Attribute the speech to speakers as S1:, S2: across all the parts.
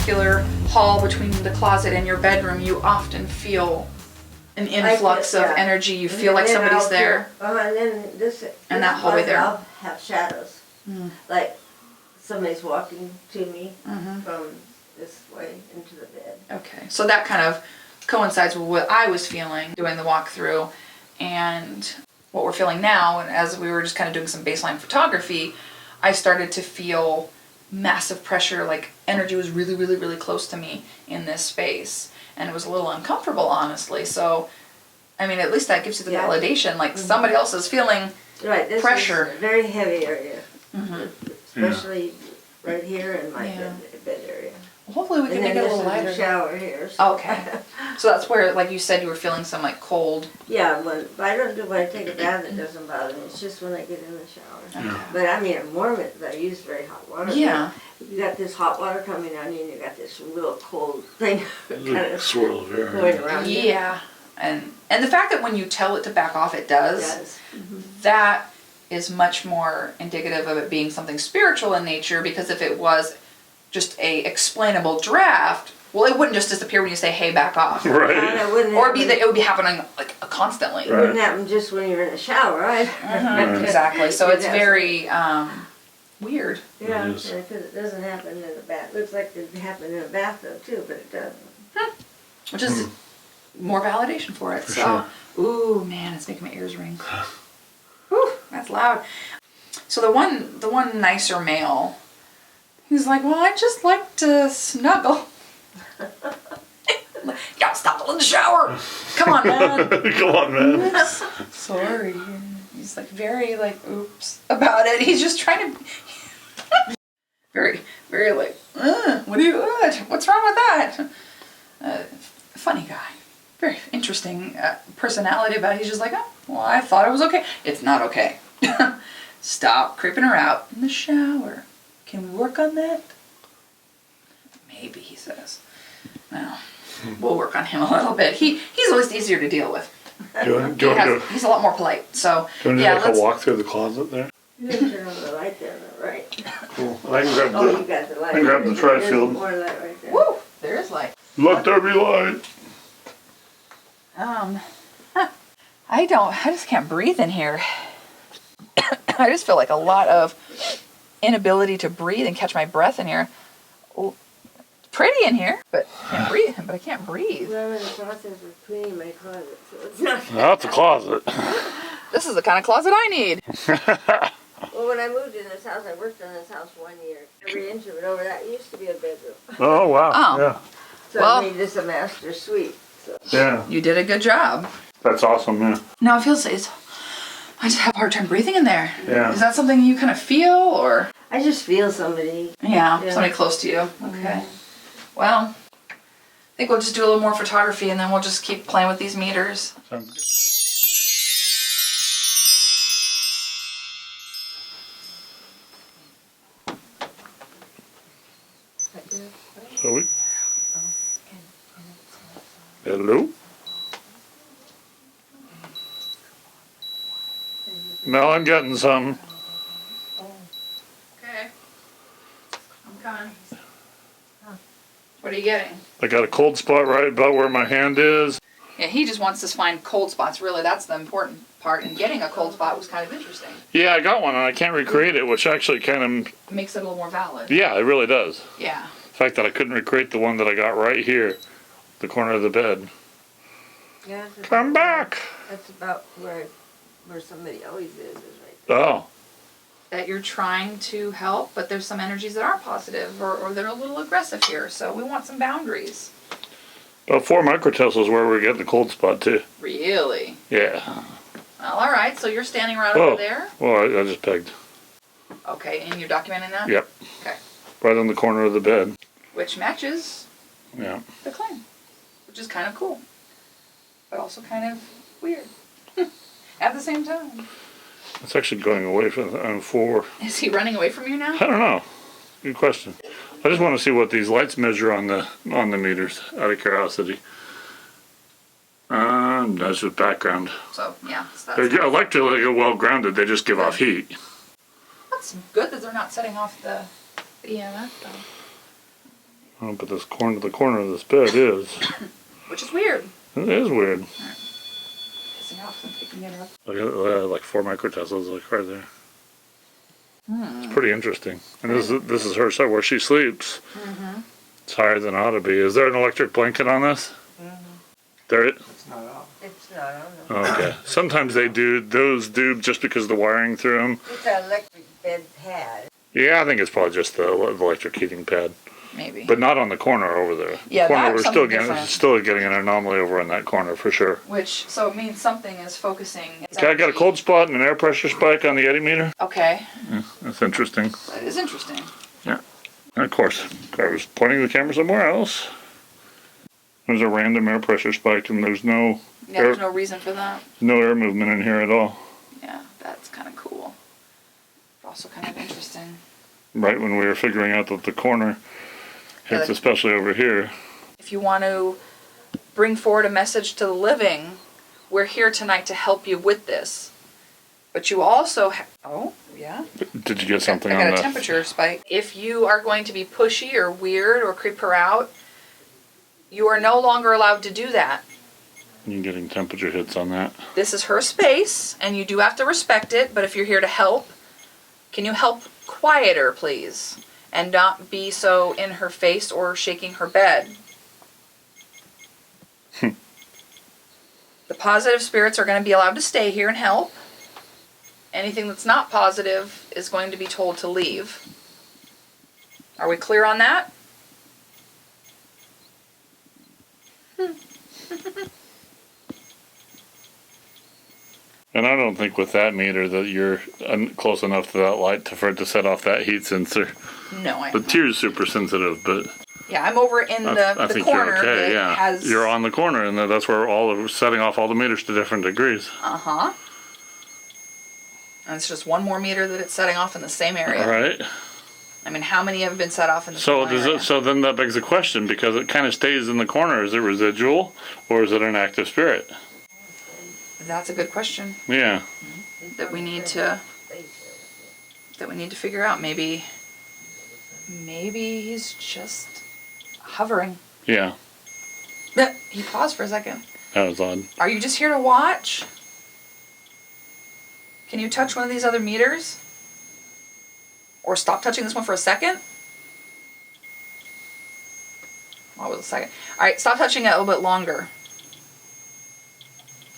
S1: circular hall between the closet and your bedroom, you often feel an influx of energy. You feel like somebody's there.
S2: And then this
S1: that hallway there.
S2: I'll have shadows. Like somebody's walking to me from this way into the bed.
S1: Okay, so that kind of coincides with what I was feeling doing the walkthrough and what we're feeling now. And as we were just kind of doing some baseline photography, I started to feel massive pressure, like energy was really, really, really close to me in this space. And it was a little uncomfortable, honestly. So, I mean, at least that gives you the validation, like somebody else is feeling
S2: this
S1: pressure.
S2: Is a very heavy area, especially right here in my bed area.
S1: Well, hopefully we can make it a little lighter.
S2: The shower here. So.
S1: Okay. So that's where, like you said, you were feeling some like cold.
S2: Yeah, but I don't do when I take a bath. It doesn't bother me. It's just when I get in the shower.
S1: Okay.
S2: But I mean, I'm warm. But I use very hot water.
S1: Yeah.
S2: You got this hot water coming on you, and you got this real cold thing kind of
S3: swirl of air
S2: going around.
S1: Yeah, and the fact that when you tell it to back off, it does. That is much more indicative of it being something spiritual in nature. Because if it was just a explainable draft, well, it wouldn't just disappear when you say, "Hey, back off."
S3: Right.
S1: Or be that it would be happening like constantly.
S2: It wouldn't happen just when you're in the shower, right?
S1: Exactly. So it's very weird.
S2: Yeah, because it doesn't happen in the bath. Looks like it happened in a bathtub too, but it doesn't.
S1: Which is more validation for it. Ooh, man, it's making my ears ring. Whew, that's loud. So the one nicer male, he's like, well, I just like to snuggle. You gotta stop in the shower. Come on, man.
S3: Come on, man.
S1: Sorry. He's like very like oops about it. He's just trying to very, very like, what's wrong with that? Funny guy. Very interesting personality about it. He's just like, oh, well, I thought it was okay. It's not okay. Stop creeping her out in the shower. Can we work on that? Maybe, he says. Well, we'll work on him a little bit. He's at least easier to deal with. He's a lot more polite. So,
S3: do you want to walk through the closet there?
S2: You can turn on the light there on the right.
S3: Cool. I can grab
S2: you got the light.
S3: I can grab the tri-field.
S2: There's more light right there.
S1: Woo! There is light.
S3: Let there be light.
S1: I just can't breathe in here. I just feel like a lot of inability to breathe and catch my breath in here. Pretty in here, but I can't breathe.
S2: Well, I'm in the process of cleaning my closet, so it's not.
S3: That's a closet.
S1: This is the kind of closet I need.
S2: Well, when I moved in this house, I worked in this house 1 year. Every inch of it over that used to be a bedroom.
S3: Oh, wow.
S1: Oh.
S3: Yeah.
S2: So I made this a master suite. So.
S3: Yeah.
S1: You did a good job.
S3: That's awesome, yeah.
S1: No, it feels, I just have a hard time breathing in there.
S3: Yeah.
S1: Is that something you kind of feel, or?
S2: I just feel somebody.
S1: Yeah, somebody close to you. Okay. Well, I think we'll just do a little more photography and then we'll just keep playing with these meters.
S3: Sounds good. So hello? Mel, I'm getting some.
S1: Okay. I'm coming. What are you getting?
S3: I got a cold spot right about where my hand is.
S1: Yeah, he just wants to find cold spots. Really, that's the important part. And getting a cold spot was kind of interesting.
S3: Yeah, I got one and I can't recreate it, which actually kind of
S1: makes it a little more valid.
S3: Yeah, it really does.
S1: Yeah.
S3: The fact that I couldn't recreate the one that I got right here, the corner of the bed.
S2: Yeah.
S3: Come back.
S2: That's about where somebody always is right there.
S3: Oh.
S1: That you're trying to help, but there's some energies that aren't positive or that are a little aggressive here. So we want some boundaries.
S3: About 4 microtesla is where we're getting the cold spot too.
S1: Really?
S3: Yeah.
S1: Well, all right. So you're standing right over there?
S3: Well, I just pegged.
S1: Okay, and you're documenting that?
S3: Yep.
S1: Okay.
S3: Right on the corner of the bed.
S1: Which matches
S3: the
S1: claim, which is kind of cool, but also kind of weird at the same time.
S3: It's actually going away from 4.
S1: Is he running away from you now?
S3: I don't know. Good question. I just want to see what these lights measure on the meters, out of curiosity. That's just background.
S1: So yeah,
S3: they're electrically well grounded. They just give off heat.
S1: That's good that they're not setting off the EMF though.
S3: Oh, but the corner of this bed is.
S1: Which is weird.
S3: It is weird.
S1: Pissing off, I'm picking it up.
S3: Look at like 4 microteslas, like right there. It's pretty interesting. And this is her side where she sleeps. It's higher than it ought to be. Is there an electric blanket on this? There it.
S2: It's not on.
S3: Okay. Sometimes they do. Those do just because of the wiring through them.
S2: It's an electric bed pad.
S3: Yeah, I think it's probably just the electric heating pad.
S1: Maybe.
S3: But not on the corner over there.
S1: Yeah,
S3: the corner,
S1: that's
S3: we're
S1: something
S3: still getting an anomaly over in that corner for sure.
S1: Which, so it means something is focusing.
S3: Okay, I got a cold spot and an air pressure spike on the eddy meter.
S1: Okay.
S3: Yeah, that's interesting.
S1: That is interesting.
S3: Yeah. And of course, I was pointing the camera somewhere else. There's a random air pressure spike and there's no
S1: Yeah, there's no reason for that.
S3: no air movement in here at all.
S1: Yeah, that's kind of cool. But also kind of interesting.
S3: Right when we were figuring out that the corner hits,
S1: Good.
S3: especially over here.
S1: If you want to bring forward a message to the living, we're here tonight to help you with this. But you also oh, yeah.
S3: Did you get something
S1: I
S3: on
S1: got a
S3: that?
S1: temperature spike. If you are going to be pushy or weird or creep her out, you are no longer allowed to do that.
S3: You're getting temperature hits on that.
S1: This is her space, and you do have to respect it, but if you're here to help, can you help quiet her, please? And not be so in her face or shaking her bed. The positive spirits are going to be allowed to stay here and help. Anything that's not positive is going to be told to leave. Are we clear on that?
S3: And I don't think with that meter that you're close enough to that light for it to set off that heat sensor.
S1: No, I
S3: The tier's super sensitive, but
S1: yeah, I'm over in
S3: I
S1: the
S3: think
S1: corner
S3: you're okay.
S1: that
S3: Yeah,
S1: has.
S3: you're on the corner, and that's where setting off all the meters to different degrees.
S1: And it's just one more meter that it's setting off in the same area.
S3: All right.
S1: I mean, how many have been set off in the
S3: So
S1: same area?
S3: So then that begs the question, because it kind of stays in the corner. Is it residual, or is it an active spirit?
S1: That's a good question
S3: Yeah.
S1: that we need to figure out. Maybe he's just hovering.
S3: Yeah.
S1: He paused for a second.
S3: That was odd.
S1: Are you just here to watch? Can you touch one of these other meters? Or stop touching this one for a second? What was a second? Alright, stop touching it a little bit longer.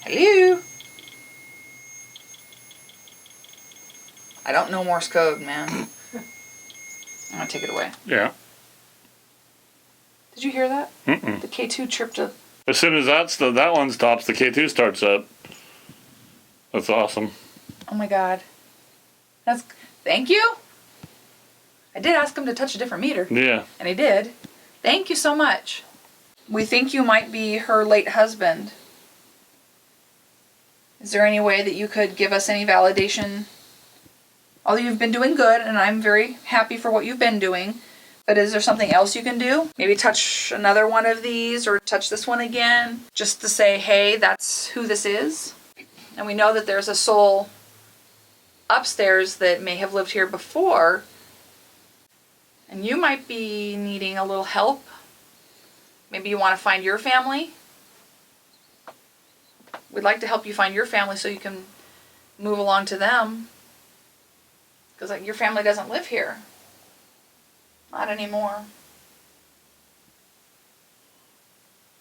S1: Hello? I don't know Morse code, man. I'm gonna take it away.
S3: Yeah.
S1: Did you hear that?
S3: Mm-mm.
S1: The K2 chirped a...
S3: As soon as that one stops, the K2 starts up. That's awesome.
S1: Oh my god. Thank you? I did ask him to touch a different meter.
S3: Yeah.
S1: And he did. Thank you so much. We think you might be her late husband. Is there any way that you could give us any validation? Although you've been doing good, and I'm very happy for what you've been doing, but is there something else you can do? Maybe touch another one of these, or touch this one again, just to say, hey, that's who this is. And we know that there's a soul upstairs that may have lived here before, and you might be needing a little help. Maybe you want to find your family. We'd like to help you find your family so you can move along to them. Because your family doesn't live here. Not anymore.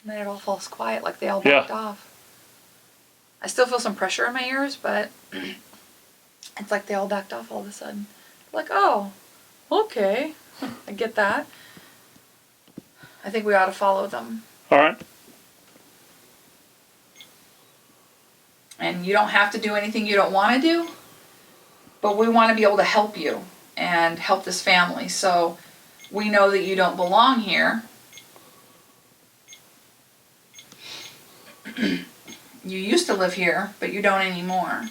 S1: And then it all falls quiet, like they all backed off. I still feel some pressure in my ears, but it's like they all backed off all of a sudden. Like, oh, okay. I get that. I think we ought to follow them.
S3: All right.
S1: And you don't have to do anything you don't want to do, but we want to be able to help you and help this family. So we know that you don't belong here. You used to live here, but you don't anymore.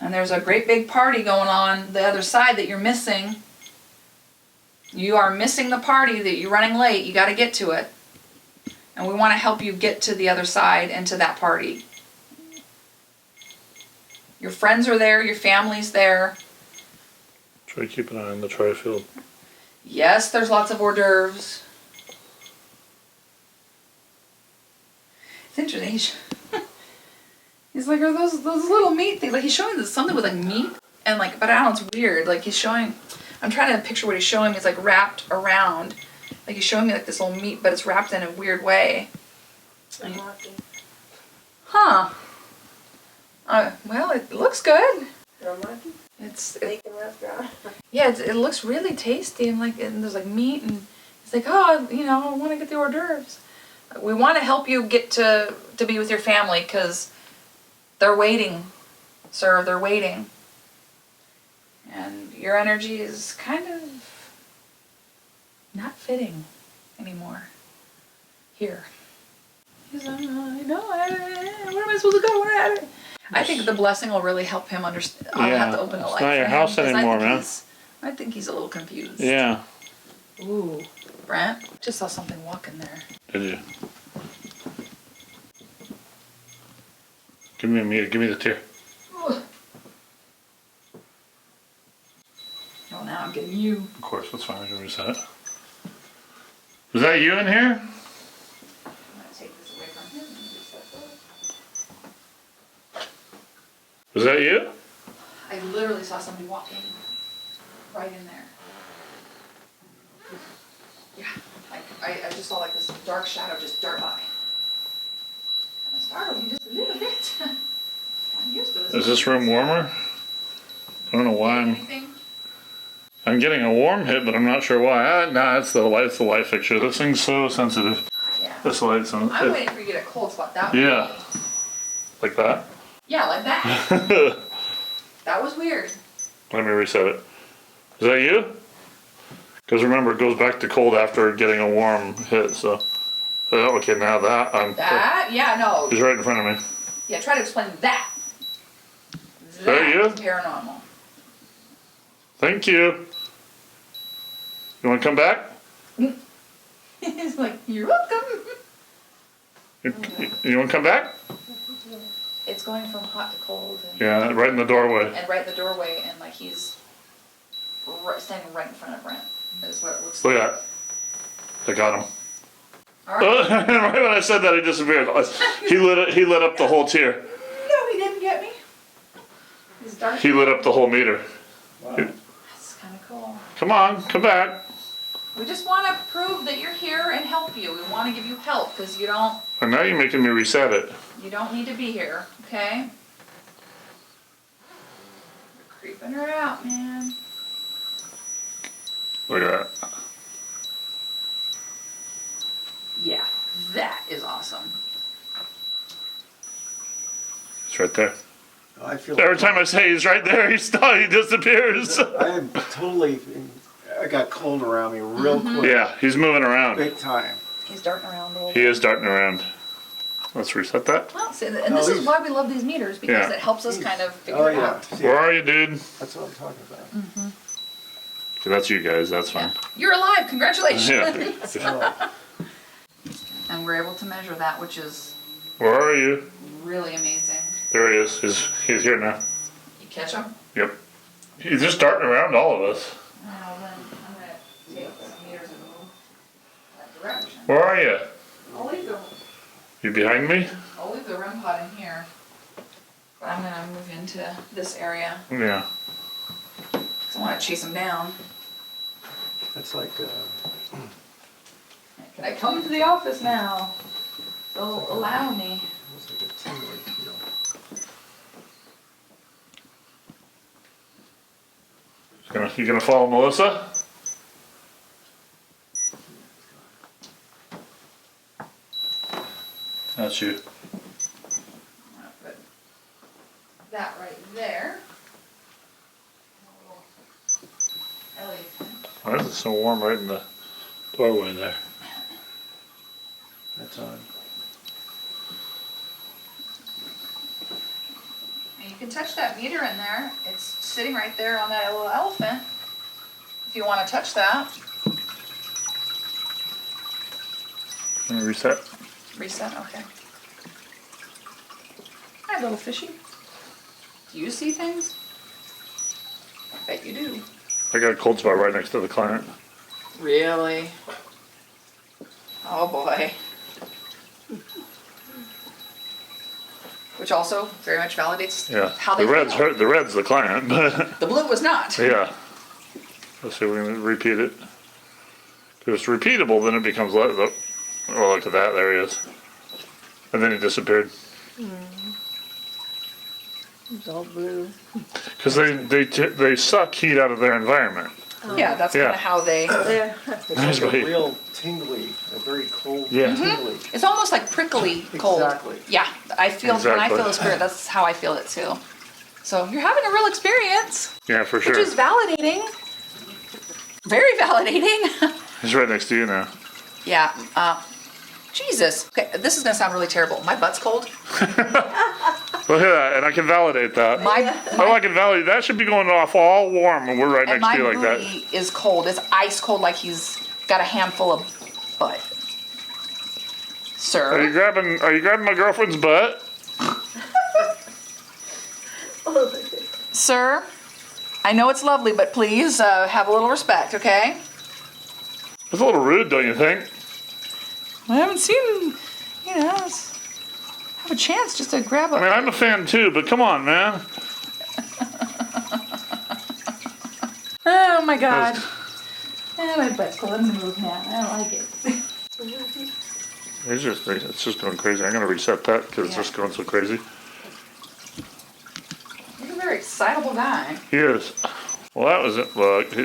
S1: And there's a great big party going on the other side that you're missing. You are missing the party, that you're running late. You got to get to it. And we want to help you get to the other side and to that party. Your friends are there, your family's there.
S3: Try to keep an eye on the tri-field.
S1: Yes, there's lots of hors d'oeuvres. It's interesting. He's like, are those little meat things? Like he's showing this something with like meat and like, but I don't know, it's weird. Like he's showing, I'm trying to picture what he's showing me. It's like wrapped around. Like he's showing me like this little meat, but it's wrapped in a weird way. Huh. Well, it looks good. It's
S2: Bacon restaurant.
S1: yeah, it looks really tasty and like and there's like meat and it's like oh you know I want to get the hors d'oeuvres. We want to help you get to be with your family because they're waiting, sir. They're waiting, and your energy is kind of not fitting anymore here. He's like, no, where am I supposed to go? I think the blessing will really help him understand. I'll have to open the light.
S3: It's not your house anymore, man.
S1: I think he's a little confused.
S3: Yeah.
S1: Ooh, Brent, just saw something walking there.
S3: Did you? Give me a meter. Give me the tear.
S1: Oh, now I'm getting you.
S3: Of course, that's fine. I can reset it. Was that you in here?
S1: I'm gonna take this away from him and reset those.
S3: Was that you?
S1: I literally saw somebody walking right in there. Yeah, like I just saw like this dark shadow just dart by. And I startled you just a little bit. I'm used to this.
S3: Is this room warmer? I don't know why
S1: Anything?
S3: I'm getting a warm hit, but I'm not sure why. Nah, it's the light. It's the light fixture. This thing's so sensitive.
S1: Yeah.
S3: This light's on.
S1: I'm waiting for you to get a cold spot. That was
S3: Yeah.
S1: weird.
S3: Like that.
S1: Yeah, like that. That was weird.
S3: Let me reset it. Is that you? Because remember, it goes back to cold after getting a warm hit. So, okay, now that
S1: That? Yeah, no.
S3: he's right in front of me.
S1: Yeah, try to explain that.
S3: That you?
S1: That's paranormal.
S3: Thank you. You want to come back?
S1: He's like, you're welcome.
S3: You want to come back?
S1: It's going from hot to cold. And,
S3: Yeah, right in the doorway.
S1: and right in the doorway, and like he's standing right in front of Brent. Is what it looks
S3: Look
S1: like.
S3: at that. I got him.
S1: All right.
S3: Right when I said that, he disappeared. He lit up the whole tier.
S1: No, he didn't get me. He's dark.
S3: He lit up the whole meter.
S4: Wow.
S1: That's kind of cool.
S3: Come on, come back.
S1: We just want to prove that you're here and help you. We want to give you help because you don't
S3: And now you're making me reset it.
S1: need to be here, okay? You're creeping her out, man.
S3: Look at that.
S1: Yeah, that is awesome.
S3: It's right there.
S4: I feel
S3: Every time I say he's right there, he disappears.
S4: I am totally. I got cold around me real quick.
S3: Yeah, he's moving around.
S4: Big time.
S1: He's darting around a little
S3: He
S1: bit.
S3: is darting around. Let's reset that.
S1: Well, see, and this is why we love these meters because
S3: Yeah.
S1: it helps us kind of figure
S4: Oh
S1: it
S4: yeah.
S1: out.
S4: See,
S3: Where are you, dude?
S4: that's what I'm talking about.
S3: Okay, that's you guys. That's fine.
S1: Yeah. You're alive. Congratulations.
S3: Yeah.
S4: Oh,
S1: And we're able to measure that, which is
S3: Where are you?
S1: really amazing.
S3: There he is. He's here now.
S1: You catch him?
S3: Yep. He's just darting around all of us.
S1: Then I'm gonna take some meters and move that direction.
S3: Where are you? You behind me?
S1: I'll leave the REM pod in here. But I'm gonna move into this area.
S3: Yeah.
S1: 'Cause I want to chase him down.
S4: that's like.
S1: Can I come to the office now? They'll allow me.
S4: It's like a tingling feel.
S3: You gonna follow Melissa? That's you.
S1: I'm gonna put that right there. LED thing.
S3: Why is it so warm right in the doorway there?
S4: That's on.
S1: And you can touch that meter in there. It's sitting right there on that little elephant. If you want to touch that.
S3: Let me reset.
S1: Reset, okay. Hi, little fishy. Do you see things? I bet you do.
S3: I got a cold spot right next to the client.
S1: Really? Oh boy. Which also very much validates how they feel.
S3: The red's the client, but
S1: The blue was not.
S3: yeah. Let's see if we can repeat it. If it's repeatable, then it becomes well, look at that, there he is. And then he disappeared.
S2: It's all blue.
S3: Because they suck heat out of their environment.
S1: Yeah, that's kind of how they.
S2: There.
S4: It's like a real tingly, a very cold
S3: Yeah.
S4: tingly.
S1: It's almost like prickly cold.
S4: Exactly.
S1: Yeah, I feel when I
S3: Exactly.
S1: feel the spirit, that's how I feel it too. So you're having a real experience,
S3: Yeah, for sure.
S1: which is validating. Very validating.
S3: He's right next to you now.
S1: Yeah. Jesus. Okay, this is gonna sound really terrible. My butt's cold.
S3: Look at that, and I can validate that. I can validate that. Should be going off all warm when we're right
S1: And
S3: next
S1: my
S3: to you like that.
S1: booty is cold. It's ice cold, like he's got a handful of butt.
S3: Are you
S1: Sir.
S3: grabbing my girlfriend's butt?
S1: Sir. I know it's lovely, but please have a little respect, okay?
S3: It's a little rude, don't you think?
S1: I haven't seen, have a chance just to grab a.
S3: I mean, I'm a fan too, but come on, man.
S1: Oh my god. My butt's cold. I'm gonna move now. I don't like it.
S3: It's just going crazy. I'm gonna reset that because it's just going so crazy.
S1: You're a very excitable guy.
S3: He is. Well, that was it. Look,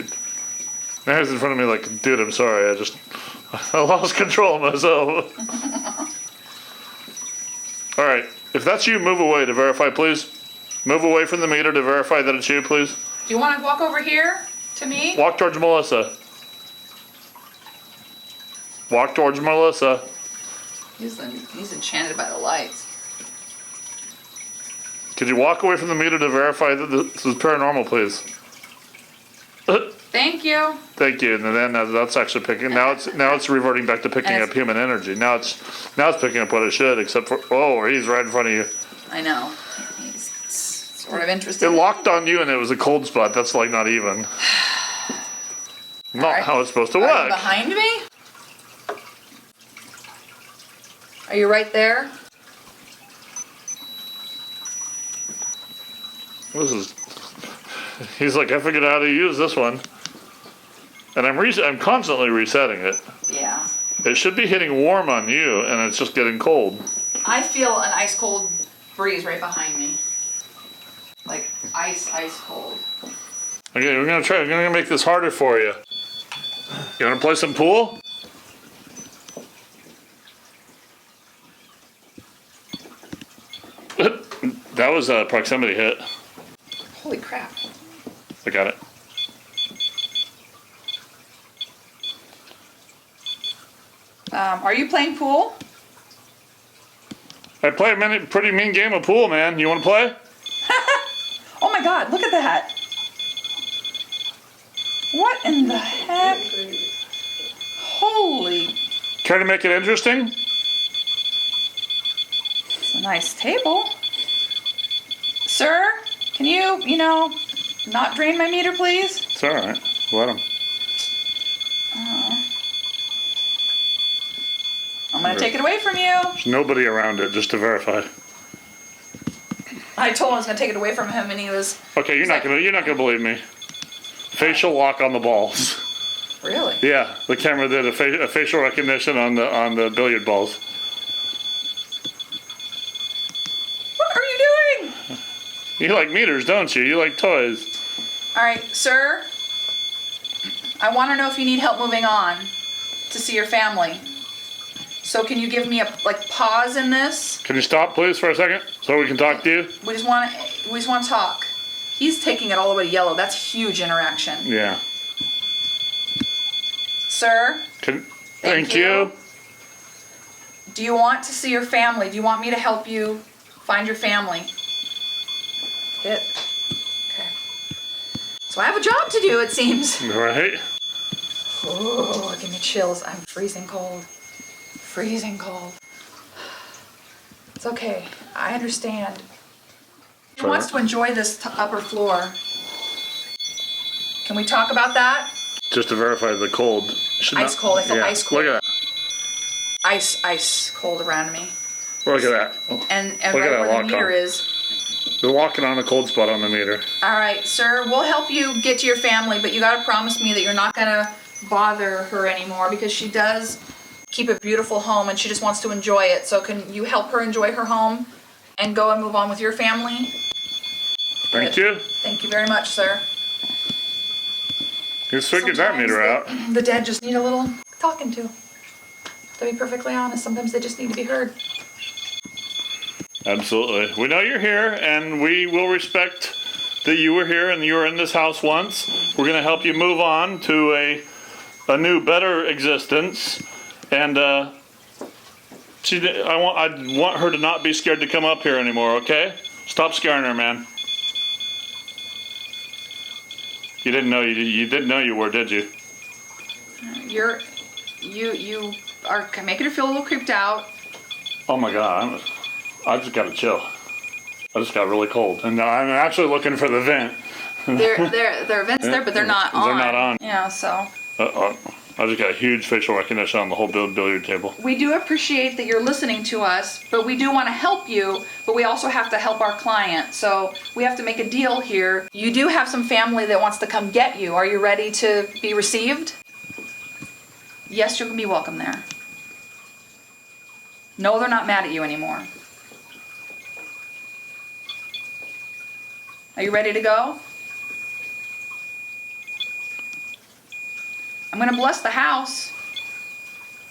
S3: now he's in front of me like, dude, I'm sorry. I lost control of myself. All right, if that's you, move away to verify, please. Move away from the meter to verify that it's you, please.
S1: Do you want to walk over here to me?
S3: Walk towards Melissa. Walk towards Melissa.
S1: He's enchanted by the lights.
S3: Could you walk away from the meter to verify that this is paranormal, please?
S1: Thank you.
S3: Thank you. And then that's actually picking. Now it's reverting back to picking up human energy. Now it's picking up what it should, except for he's right in front of you.
S1: I know. He's sort of interested.
S3: It locked on you, and it was a cold spot. That's like not even. Not
S1: right.
S3: how it's supposed to
S1: Are you
S3: work.
S1: behind me? Are you right there?
S3: He's like, I figured out how to use this one, and I'm constantly resetting it.
S1: Yeah.
S3: It should be hitting warm on you, and it's just getting cold.
S1: I feel an ice cold breeze right behind me. Like ice cold.
S3: Okay, we're gonna make this harder for you. You wanna play some pool? That was a proximity hit.
S1: Holy crap.
S3: I got it.
S1: Are you playing pool?
S3: I play a pretty mean game of pool, man. You wanna play?
S1: Oh my god, look at that. What in the heck? Holy.
S3: Try to make it interesting?
S1: It's a nice table. Sir, can you not drain my meter, please?
S3: It's alright. Let him.
S1: I'm gonna take it away from you.
S3: There's nobody around it, just to verify.
S1: I told him I was gonna take it away from him, and he was.
S3: Okay, you're not gonna believe me. Facial lock on the balls.
S1: Really?
S3: Yeah, the camera did a facial recognition on the billiard balls.
S1: What are you doing?
S3: You like meters, don't you? You like toys.
S1: All right, sir. I want to know if you need help moving on to see your family. So can you give me a pause in this?
S3: Can you stop, please, for a second, so we can talk to you?
S1: We just want to talk. He's taking it all the way to yellow. That's huge interaction.
S3: Yeah.
S1: Sir?
S3: Thank you.
S1: Do you want to see your family? Do you want me to help you find your family? Good. Okay. So I have a job to do, it seems.
S3: Right.
S1: Oh, give me chills. I'm freezing cold. Freezing cold. It's okay. I understand. He wants to enjoy this upper floor. Can we talk about that?
S3: Just to verify the cold.
S1: Ice cold. I feel ice cold.
S3: Look at
S1: Ice cold around me.
S3: that. Look at that.
S1: And
S3: Look at
S1: right
S3: that
S1: where the
S3: lock
S1: meter
S3: on.
S1: is.
S3: They're walking on a cold spot on the meter.
S1: All right, sir. We'll help you get to your family, but you got to promise me that you're not going to bother her anymore because she does keep a beautiful home and she just wants to enjoy it. So can you help her enjoy her home and go and move on with your family?
S3: Thank you.
S1: Thank you very much, sir.
S3: Let's figure that meter out.
S1: The dead just need a little talking to. To be perfectly honest, sometimes they just need to be heard.
S3: Absolutely. We know you're here, and we will respect that you were here and you were in this house once. We're going to help you move on to a new, better existence. And I want her to not be scared to come up here anymore. Okay? Stop scaring her, man. You didn't know you didn't know you were, did you?
S1: You are making her feel a little creeped out.
S3: Oh my God! I just got to chill. I just got really cold, and I'm actually looking for the vent.
S1: There are vents there, but they're not on.
S3: They're not on.
S1: Yeah, so.
S3: I just got a huge facial recognition on the whole billiard table.
S1: We do appreciate that you're listening to us, but we do want to help you, but we also have to help our client. So we have to make a deal here. You do have some family that wants to come get you. Are you ready to be received? Yes, you can be welcome there. No, they're not mad at you anymore. Are you ready to go? I'm going to bless the house.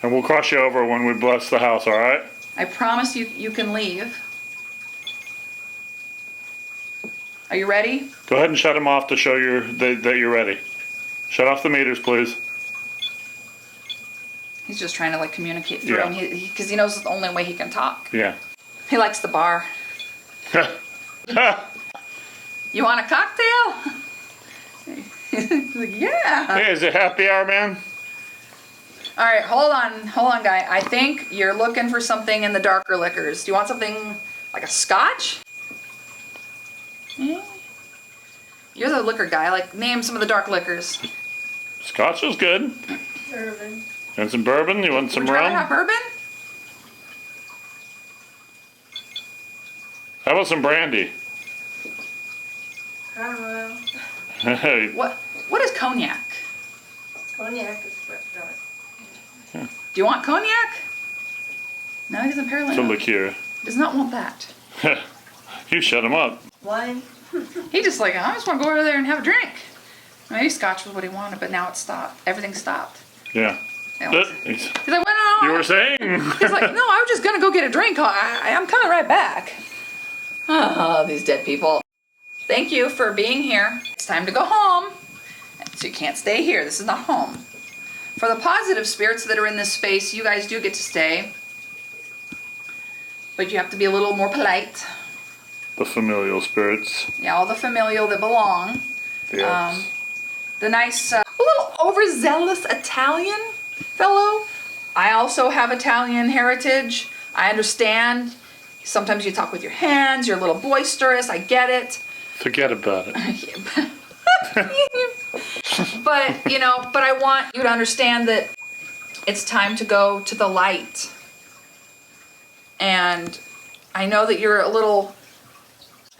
S3: And we'll cross you over when we bless the house, all right?
S1: I promise you can leave. Are you ready?
S3: Go ahead and shut him off to show that you're ready. Shut off the meters, please.
S1: He's just trying to like communicate through
S3: Yeah.
S1: them because he knows it's the only way he can talk.
S3: Yeah.
S1: He likes the bar. You want a cocktail? He's like, yeah.
S3: Hey, is it happy hour, man?
S1: All right, hold on, guy. I think you're looking for something in the darker liquors. Do you want something like a scotch? You're the liquor guy. Like, name some of the dark liquors.
S3: Scotch is good.
S2: Bourbon.
S3: And some bourbon? You want some
S1: Would you rather
S3: rum?
S1: have bourbon?
S3: How about some brandy?
S2: Paranormal.
S3: Hey,
S1: What is cognac?
S2: Cognac is for
S1: Do you want cognac? No, he doesn't apparently.
S3: it's a liqueur.
S1: Does not want that.
S3: You shut him up.
S2: wine.
S1: He just like, I just want to go over there and have a drink. Maybe scotch was what he wanted, but now it's stopped. Everything stopped.
S3: Yeah.
S1: He's like, well, no.
S3: You were saying?
S1: He's like, no, I was just going to go get a drink. I'm coming right back. Oh, these dead people. Thank you for being here. It's time to go home. So you can't stay here. This is not home. For the positive spirits that are in this space, you guys do get to stay. But you have to be a little more polite.
S3: The familial spirits.
S1: Yeah, all the familial that belong.
S3: Yes.
S1: The nice, a little overzealous Italian fellow. I also have Italian heritage. I understand. Sometimes you talk with your hands. You're a little boisterous. I get it.
S3: Forget about it.
S1: But I want you to understand that it's time to go to the light. And I know that you're a little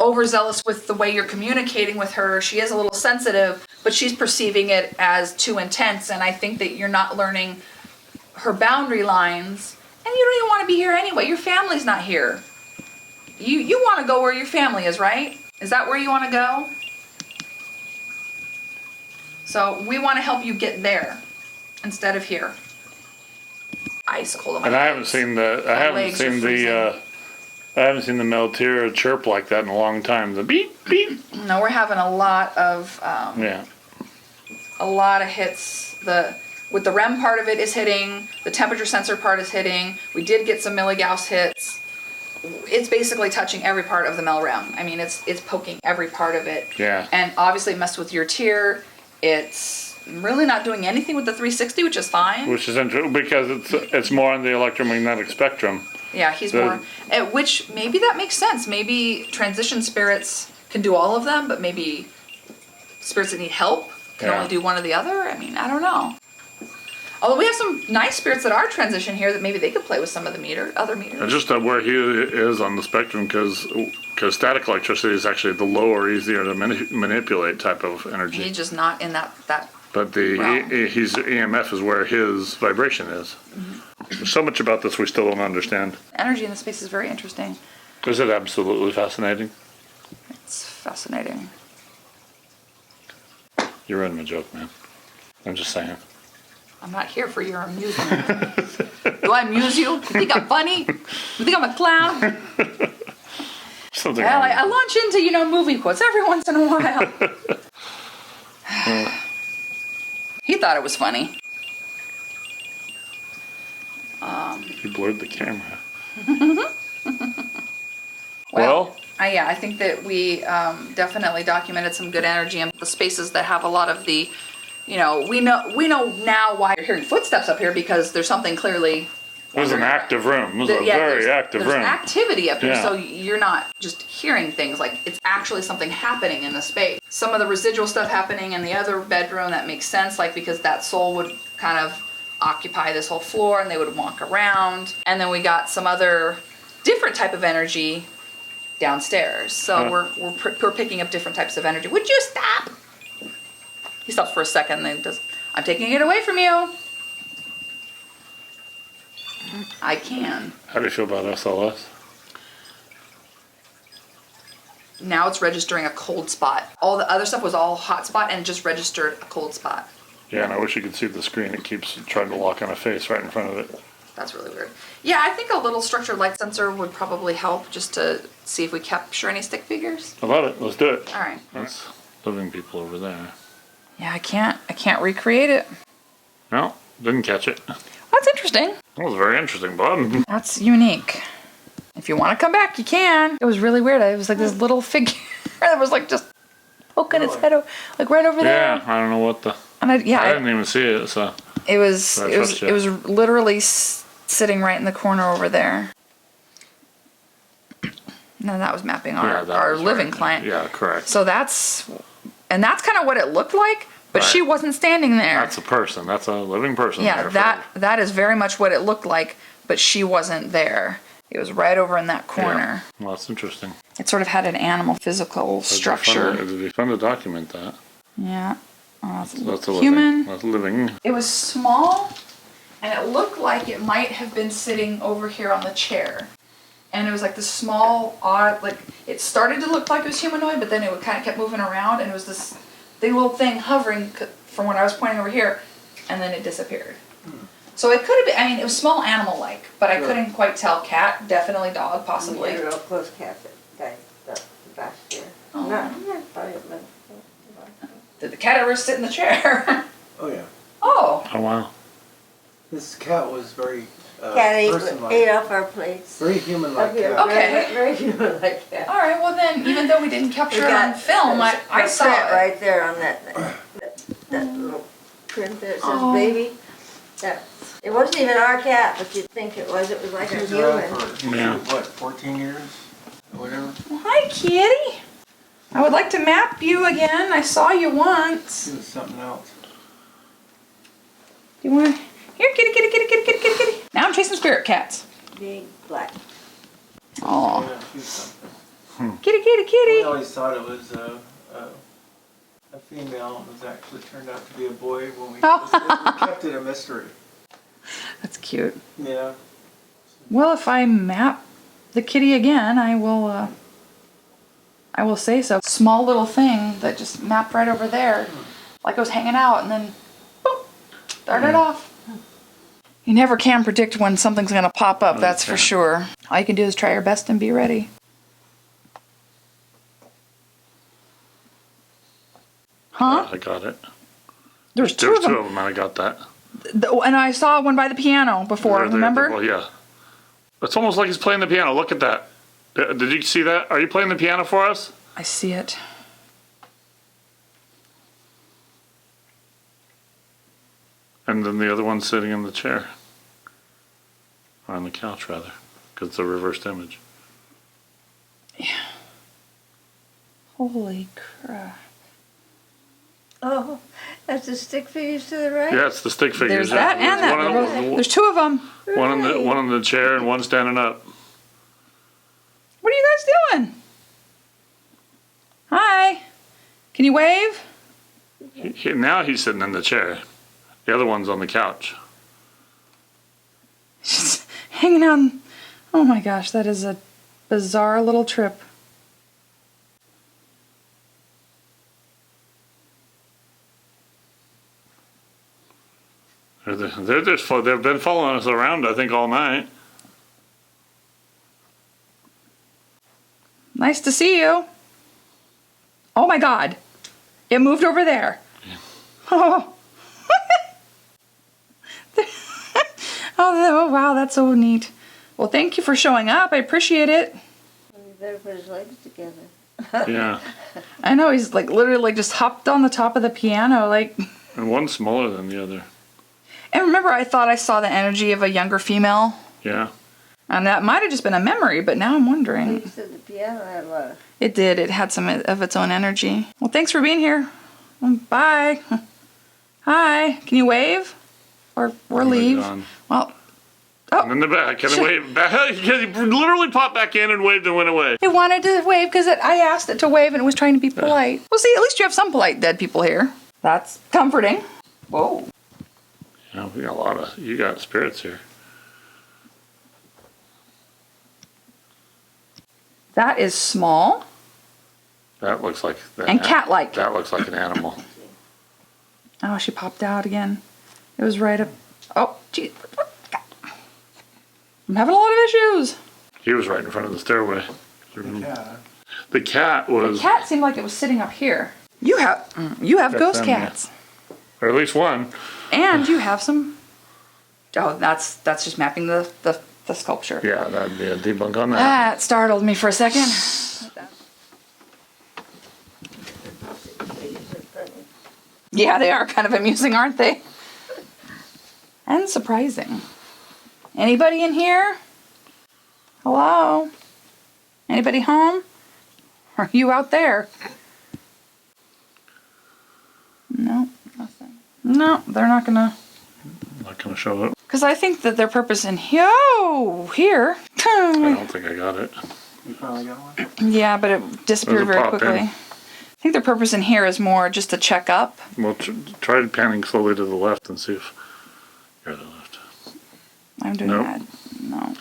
S1: overzealous with the way you're communicating with her. She is a little sensitive, but she's perceiving it as too intense. And I think that you're not learning her boundary lines. And you don't even want to be here anyway. Your family's not here. You want to go where your family is, right? Is that where you want to go? So we want to help you get there instead of here. Ice cold on my
S3: And I haven't
S1: legs.
S3: seen
S1: legs are freezing.
S3: I haven't seen the Mel-Meter chirp like that in a long time. The beep beep.
S1: No, we're having a lot of
S3: Yeah.
S1: hits. With the REM part of it is hitting. The temperature sensor part is hitting. We did get some milligauss hits. It's basically touching every part of the Mel-REM. I mean, it's poking every part of it.
S3: Yeah.
S1: And obviously it messed with your tier. It's really not doing anything with the 360, which is fine.
S3: Which is interesting because it's more on the electromagnetic spectrum.
S1: Yeah, he's more. Which maybe that makes sense. Maybe transition spirits can do all of them, but maybe spirits that need help can only do one or the other. I mean, I don't know. Although we have some nice spirits that are transition here that maybe they could play with some of the other meters.
S3: And just where he is on the spectrum, because static electricity is actually the lower, easier to manipulate type of energy.
S1: He's just not in that.
S3: But
S1: realm.
S3: He's EMF is where his vibration is. There's so much about this we still don't understand.
S1: Energy in the space is very interesting.
S3: Is it absolutely fascinating?
S1: It's fascinating.
S3: You're in my joke, man. I'm just saying.
S1: I'm not here for your amusement. Do I amuse you? You think I'm funny? You think I'm a clown?
S3: Something.
S1: Well, I launch into, movie quotes every once in a while. He thought it was funny.
S3: You blurred the camera.
S1: Well, I think that we definitely documented some good energy in the spaces that have a lot of the, we know now why you're hearing footsteps up here, because there's something clearly.
S3: It was an active room. It was a very active room.
S1: There's activity up here,
S3: Yeah.
S1: so you're not just hearing things. Like, it's actually something happening in the space. Some of the residual stuff happening in the other bedroom, that makes sense, like, because that soul would kind of occupy this whole floor and they would walk around. And then we got some other different type of energy downstairs. So we're picking up different types of energy. Would you stop? He stops for a second and then does, I'm taking it away from you. I can.
S3: How do you feel about SLS?
S1: Now it's registering a cold spot. All the other stuff was all hot spot and it just registered a cold spot.
S3: Yeah, and I wish you could see the screen. It keeps trying to lock on a face right in front of it.
S1: That's really weird. Yeah, I think a little structured light sensor would probably help, just to see if we capture any stick figures.
S3: I love it. Let's do it.
S1: All right.
S3: That's living people over there.
S1: Yeah, I can't recreate it.
S3: No, didn't catch it.
S1: That's interesting.
S3: That was very interesting, bud.
S1: That's unique. If you want to come back, you can. It was really weird. It was like this little figure that was like just poking its head like right over there.
S3: Yeah, I don't know what the.
S1: And I
S3: didn't even see it. So
S1: it was literally sitting right in the corner over there. No, that was mapping our living client.
S3: Yeah, correct.
S1: So that's kind of what it looked like, but she wasn't standing there.
S3: That's a person. That's a living person.
S1: Yeah, that is very much what it looked like, but she wasn't there. It was right over in that corner.
S3: Yeah. Well, that's interesting.
S1: It sort of had an animal physical structure.
S3: It'd be fun to document that.
S1: Yeah.
S3: That's a
S1: human.
S3: That's living.
S1: It was small, and it looked like it might have been sitting over here on the chair. And it was like this small, odd, like, it started to look like it was humanoid, but then it kind of kept moving around, and it was this big little thing hovering from when I was pointing over here, and then it disappeared. So it could have been, I mean, it was small animal-like, but I couldn't quite tell. Cat, definitely dog, possibly.
S2: Yeah, real close cat that died last year.
S1: Oh.
S2: Not probably, but.
S1: Did the cat ever sit in the chair?
S4: Oh yeah.
S1: Oh.
S3: Oh wow.
S4: This cat was very
S2: Cat
S4: person-like.
S2: ate off our plates.
S4: Very human-like cat.
S1: Okay.
S2: Very human-like cat.
S1: All right, well then, even though we didn't capture it on film, I saw
S2: print
S1: it.
S2: right there on that little print there. It says baby. It wasn't even our cat, but you'd think it was. It was like
S4: She
S2: a
S4: was around
S2: human.
S4: for, what, 14 years? Or whatever?
S1: Well, hi, kitty. I would like to map you again. I saw you once.
S4: She was something else.
S1: Do you want to? Here, kitty, kitty, kitty, kitty, kitty, kitty, kitty. Now I'm chasing spirit cats.
S2: Big black.
S1: Oh,
S4: Yeah, she was something.
S1: kitty, kitty,
S4: We
S1: kitty.
S4: always thought it was a female. It was actually turned out to be a boy when we kept it a mystery.
S1: That's cute.
S4: Yeah.
S1: Well, if I map the kitty again, I will say so. Small little thing that just mapped right over there, like it was hanging out, and then boop, darted off. You never can predict when something's gonna pop up. That's for sure. All you can do is try your best and be ready. Huh?
S3: I got it.
S1: There's two
S3: There's
S1: of them.
S3: two of them, and I got that.
S1: And I saw one by the piano before, remember?
S3: Well, yeah. It's almost like he's playing the piano. Look at that. Did you see that? Are you playing the piano for us?
S1: I see it.
S3: And then the other one's sitting in the chair. Or on the couch, rather. Because it's a reversed image.
S1: Yeah. Holy crap.
S2: Oh, that's the stick figures to the right?
S3: Yeah, it's the stick figures.
S1: There's that
S3: yeah.
S1: and that.
S3: One of them-
S1: There's two of them.
S3: one on the chair and one standing up.
S1: What are you guys doing? Hi. Can you wave?
S3: Now he's sitting in the chair. The other one's on the couch.
S1: Just hanging out. Oh my gosh, that is a bizarre little trip.
S3: They've been following us around, I think, all night.
S1: Nice to see you. Oh my God. It moved over there.
S3: Yeah.
S1: Oh. Oh, wow, that's so neat. Well, thank you for showing up. I appreciate it.
S2: We better put his legs together.
S3: Yeah.
S1: I know, he's like literally like just hopped on the top of the piano, like.
S3: And one's smaller than the other.
S1: And remember, I thought I saw the energy of a younger female.
S3: Yeah.
S1: And that might have just been a memory, but now I'm wondering.
S2: You said the piano had a lot of...
S1: It did. It had some of its own energy. Well, thanks for being here. Bye. Hi. Can you wave? Or leave?
S3: Gone.
S1: Well,
S3: And in the back, and waved back. He literally popped back in and waved and went away.
S1: it wanted to wave because I asked it to wave and it was trying to be polite. Well, see, at least you have some polite dead people here. That's comforting. Whoa.
S3: Yeah, we got you got spirits here.
S1: That is small
S3: That looks like
S1: and cat-like.
S3: That looks like an animal.
S1: Oh, she popped out again. It was right up. Oh, geez. I'm having a lot of issues.
S3: He was right in front of the stairway.
S4: Yeah.
S3: The cat was,
S1: The cat seemed like it was sitting up here. You have ghost
S3: them, yeah.
S1: cats.
S3: or at least one.
S1: And you have some. Oh, that's just mapping the sculpture.
S3: Yeah, that'd be a debunk on that.
S1: That startled me for a second. Yeah, they are kind of amusing, aren't they? And surprising. Anybody in here? Hello? Anybody home? Are you out there? No, nothing. No, they're not gonna.
S3: Not gonna show it.
S1: Because I think that their purpose in here.
S3: I don't think I got it.
S4: You finally got one?
S1: Yeah, but it disappeared
S3: Does it
S1: very
S3: pop in?
S1: quickly. I think their purpose in here is more just to check up.
S3: Well, try panning slowly to the left and see if you're the left.
S1: I'm doing
S3: Nope.
S1: that. No.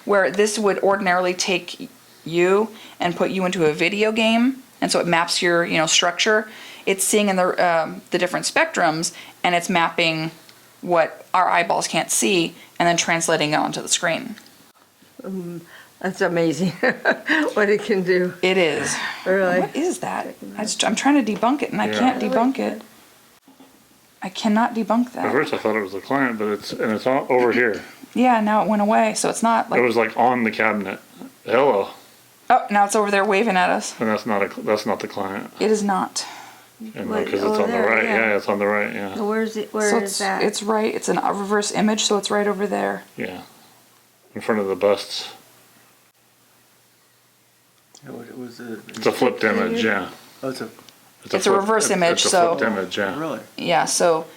S1: Where this would ordinarily take you and put you into a video game, and so it maps your structure. It's seeing in the different spectrums, and it's mapping what our eyeballs can't see, and then translating it onto the screen.
S2: That's amazing what it can do.
S1: It is.
S2: Really?
S1: What is that? I'm trying to debunk it, and I can't debunk it. I cannot debunk
S3: At
S1: that.
S3: first I thought it was the client, but it's all over here.
S1: Yeah, now it went away, so it's not like.
S3: It was like on the cabinet. Hello.
S1: Oh, now it's over there waving at us.
S3: And that's not the client.
S1: It is not.
S3: And
S2: Wait,
S3: because it's
S2: over
S3: on the
S2: there,
S3: right.
S2: yeah.
S3: Yeah, it's on the right. Yeah.
S2: Where's it?
S1: So
S2: Where is that?
S1: it's right. It's a reverse image, so it's right over there.
S3: Yeah. In front of the busts.
S4: It was a.
S3: It's a flipped image. Yeah.
S4: Oh, it's a.
S1: It's a reverse image,
S3: It's a
S1: so-
S3: flipped image. Yeah.
S4: Really?
S1: Yeah, so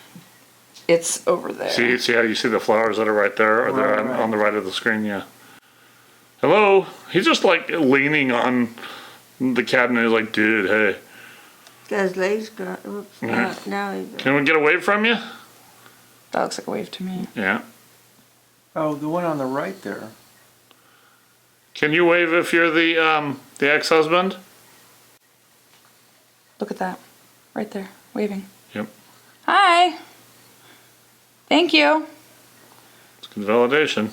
S1: it's over there.
S3: See how you see the flowers that are right there, or they're
S4: Right.
S3: on the right of the screen. Yeah. Hello. He's just like leaning on the cabinet. He's like, dude, hey,
S2: Got his legs gone. Oops.
S3: Yeah.
S2: Now he's.
S3: can we get away from you?
S1: That looks like a wave to me.
S3: Yeah.
S4: Oh, the one on the right there.
S3: Can you wave if you're the ex-husband?
S1: Look at that. Right there. Waving.
S3: Yep.
S1: Hi. Thank you.
S3: It's good validation.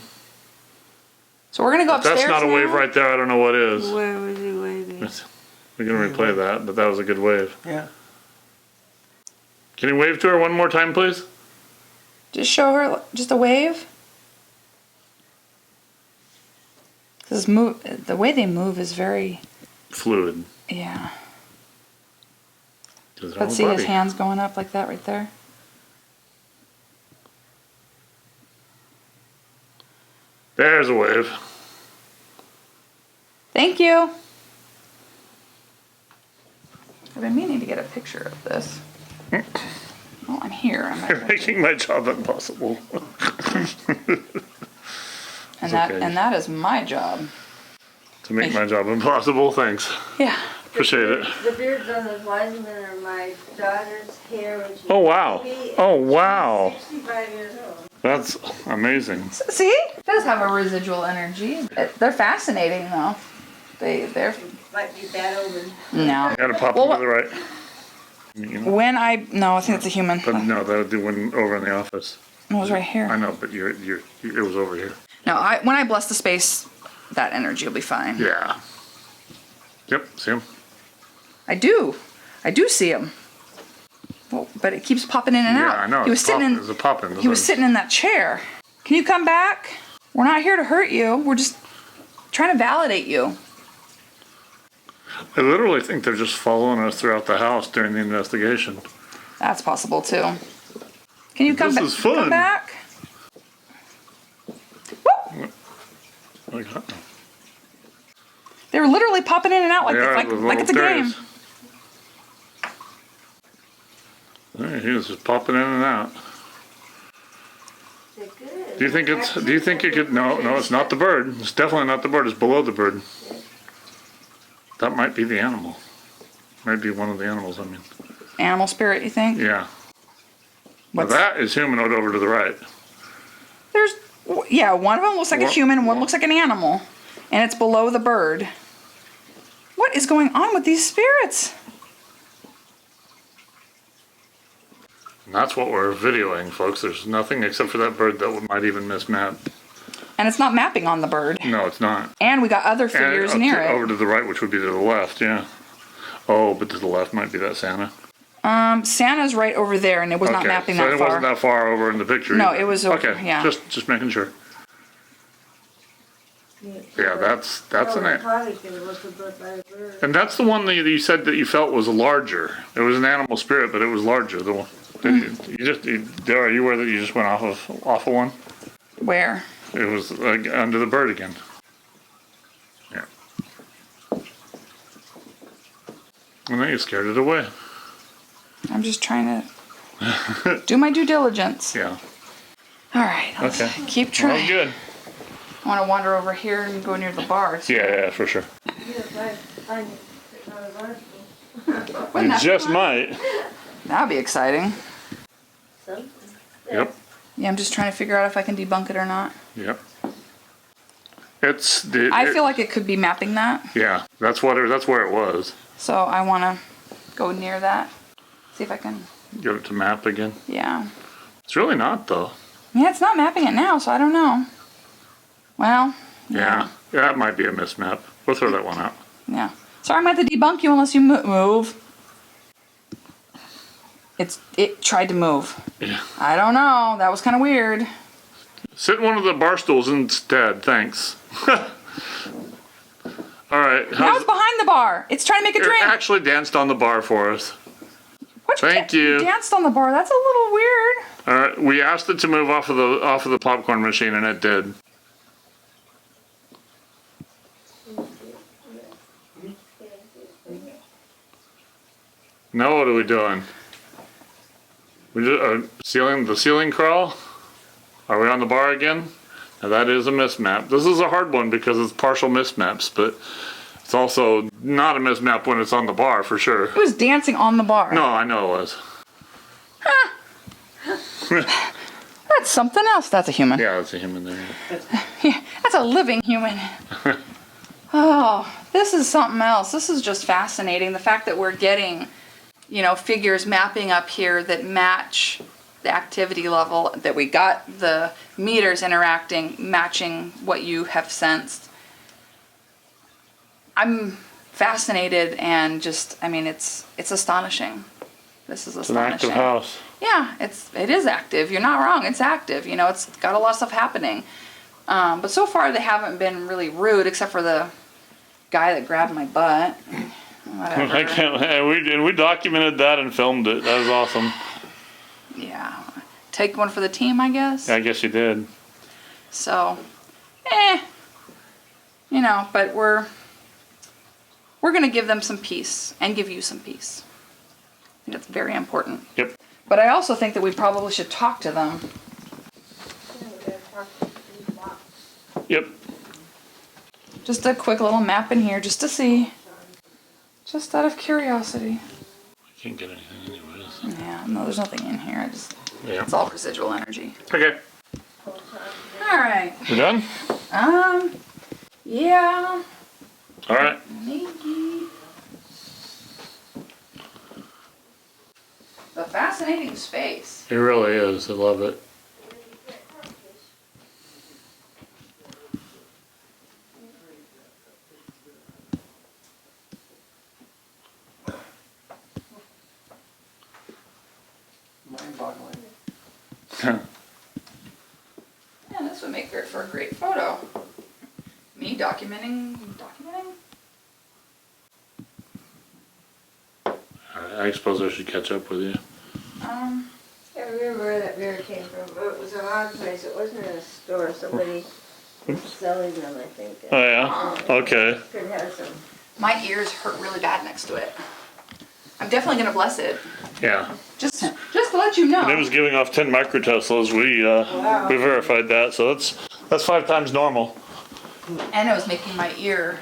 S1: So we're going to go
S3: If that's
S1: upstairs
S3: not a
S1: now?
S3: wave right there, I don't know what is.
S2: Where was he waving?
S3: We're gonna replay that, but that was a good wave.
S4: Yeah.
S3: Can you wave to her one more time, please?
S1: Just show her just a wave. Because the way they move is very,
S3: Fluid.
S1: yeah.
S3: 'Cause they're
S1: Let's
S3: all
S1: see his
S3: body.
S1: hands going up like that right there.
S3: There's a wave.
S1: Thank you. I've been meaning to get a picture of this. Well, I'm here.
S3: You're making my job impossible.
S1: And
S3: okay.
S1: that is my job.
S3: To make my job impossible, thanks.
S1: Yeah.
S3: Appreciate it.
S2: The beards on those wise men are my daughter's hair when she
S3: Oh, wow.
S2: was baby,
S3: Oh,
S2: and
S3: wow.
S2: she's 65 years old.
S3: That's amazing.
S1: See? It does have a residual energy. They're fascinating, though. They're...
S2: Might be bad omen.
S1: No.
S3: You gotta pop them to the right. You know?
S1: No, I think it's a human.
S3: But no, that would do one over in the office.
S1: It was right here.
S3: I know, but it was over here.
S1: No, when I bless the space, that energy will be fine.
S3: Yeah. Yep, see him?
S1: I do see him. Well, but it keeps popping in and out.
S3: Yeah, I know.
S1: He was sitting He was sitting in that chair. Can you come back? We're not here to hurt you. We're just trying to validate you.
S3: I literally think they're just following us throughout the house during the investigation.
S1: That's possible too. Can you come back?
S3: This is fun.
S1: Come back. Woo!
S3: Like that.
S1: They were literally popping in and out like it's a game.
S3: Hey, he was just popping in and out.
S2: They're good.
S3: Do you think it could? No, it's not the bird. It's definitely not the bird. It's below the bird. That might be the animal. Might be one of the animals, I mean.
S1: Animal spirit, you think?
S3: Yeah. Now that is humanoid over to the right.
S1: One of them looks like a human and one looks like an animal. And it's below the bird. What is going on with these spirits?
S3: And that's what we're videoing, folks. There's nothing except for that bird that might even miss map.
S1: And it's not mapping on the bird.
S3: No, it's not.
S1: And we got other figures near it.
S3: Over to the right, which would be to the left, yeah. Oh, but to the left might be that Santa.
S1: Santa's right over there, and it was not mapping that far.
S3: So it wasn't that far over in the picture.
S1: No,
S3: either.
S1: it was over,
S3: okay,
S1: yeah.
S3: Just making sure. Yeah, that's an and that's the one that you said that you felt was larger. It was an animal spirit, but it was larger. The one. Are you aware that you just went off of one?
S1: Where?
S3: It was under the bird again. Yeah. And then you scared it away.
S1: I'm just trying to do my due diligence.
S3: Yeah.
S1: All right. Let's keep trying.
S3: Oh, good.
S1: I want to wander over here and go near the bar.
S3: Yeah, for sure.
S1: You
S3: just might.
S1: That'd be exciting.
S3: Yep.
S1: Yeah, I'm just trying to figure out if I can debunk it or not.
S3: Yep.
S1: I feel like it could be mapping that.
S3: Yeah, that's where it was.
S1: So I want to go near that. See if I can
S3: Get it to map again.
S1: Yeah.
S3: It's really not though.
S1: Yeah, it's not mapping it now, so I don't know. Well.
S3: Yeah, that might be a mismap. We'll throw that one out.
S1: Yeah. Sorry, I'm going to have to debunk you unless you move. It tried to move.
S3: Yeah.
S1: I don't know. That was kind of weird.
S3: Sit in one of the bar stools instead, thanks. All right.
S1: Now it's behind the bar. It's trying to make a drink.
S3: It actually danced on the bar for us. Thank you.
S1: Danced on the bar. That's a little weird.
S3: All right. We asked it to move off of the popcorn machine, and it did. Now what are we doing? We just the ceiling crawl. Are we on the bar again? Now that is a mismap. This is a hard one because it's partial mismaps, but it's also not a mismap when it's on the bar for sure.
S1: It was dancing on the bar.
S3: No, I know it was.
S1: That's something else. That's a human.
S3: Yeah, that's a human there.
S1: Yeah, that's a living human. Oh, this is something else. This is just fascinating. The fact that we're getting, figures mapping up here that match the activity level, that we got the meters interacting, matching what you have sensed. I'm fascinated and just, it's astonishing. This is astonishing.
S3: It's an active house.
S1: Yeah, it is active. You're not wrong. It's active. It's got a lot of stuff happening. But so far they haven't been really rude, except for the guy that grabbed my butt.
S3: We documented that and filmed it. That was awesome.
S1: Yeah. Take one for the team, I guess.
S3: I guess you did.
S1: So, but we're going to give them some peace and give you some peace. think it's very important.
S3: Yep.
S1: But I also think that we probably should talk to them.
S3: Yep.
S1: Just a quick little map in here just to see. Just out of curiosity.
S3: I can't get anything anyways.
S1: Yeah, no, there's nothing in here.
S3: Yeah.
S1: It's all residual energy.
S3: Okay.
S1: Alright.
S3: You done?
S1: Yeah.
S3: Alright.
S1: Maybe. It's a fascinating space.
S3: It really is. I love it.
S4: Mind-boggling.
S1: Yeah, this would make for a great photo. Me documenting.
S3: I suppose I should catch up with you.
S2: I can't remember where that beer came from, but it was an odd place. It wasn't in a store. Somebody was selling them, I think.
S3: Oh yeah? Okay.
S2: Could have some.
S1: My ears hurt really bad next to it. I'm definitely gonna bless it.
S3: Yeah.
S1: Just to let you know.
S3: And it was giving off 10 microteslas. We verified that, so that's 5 times normal.
S1: And it was making my ear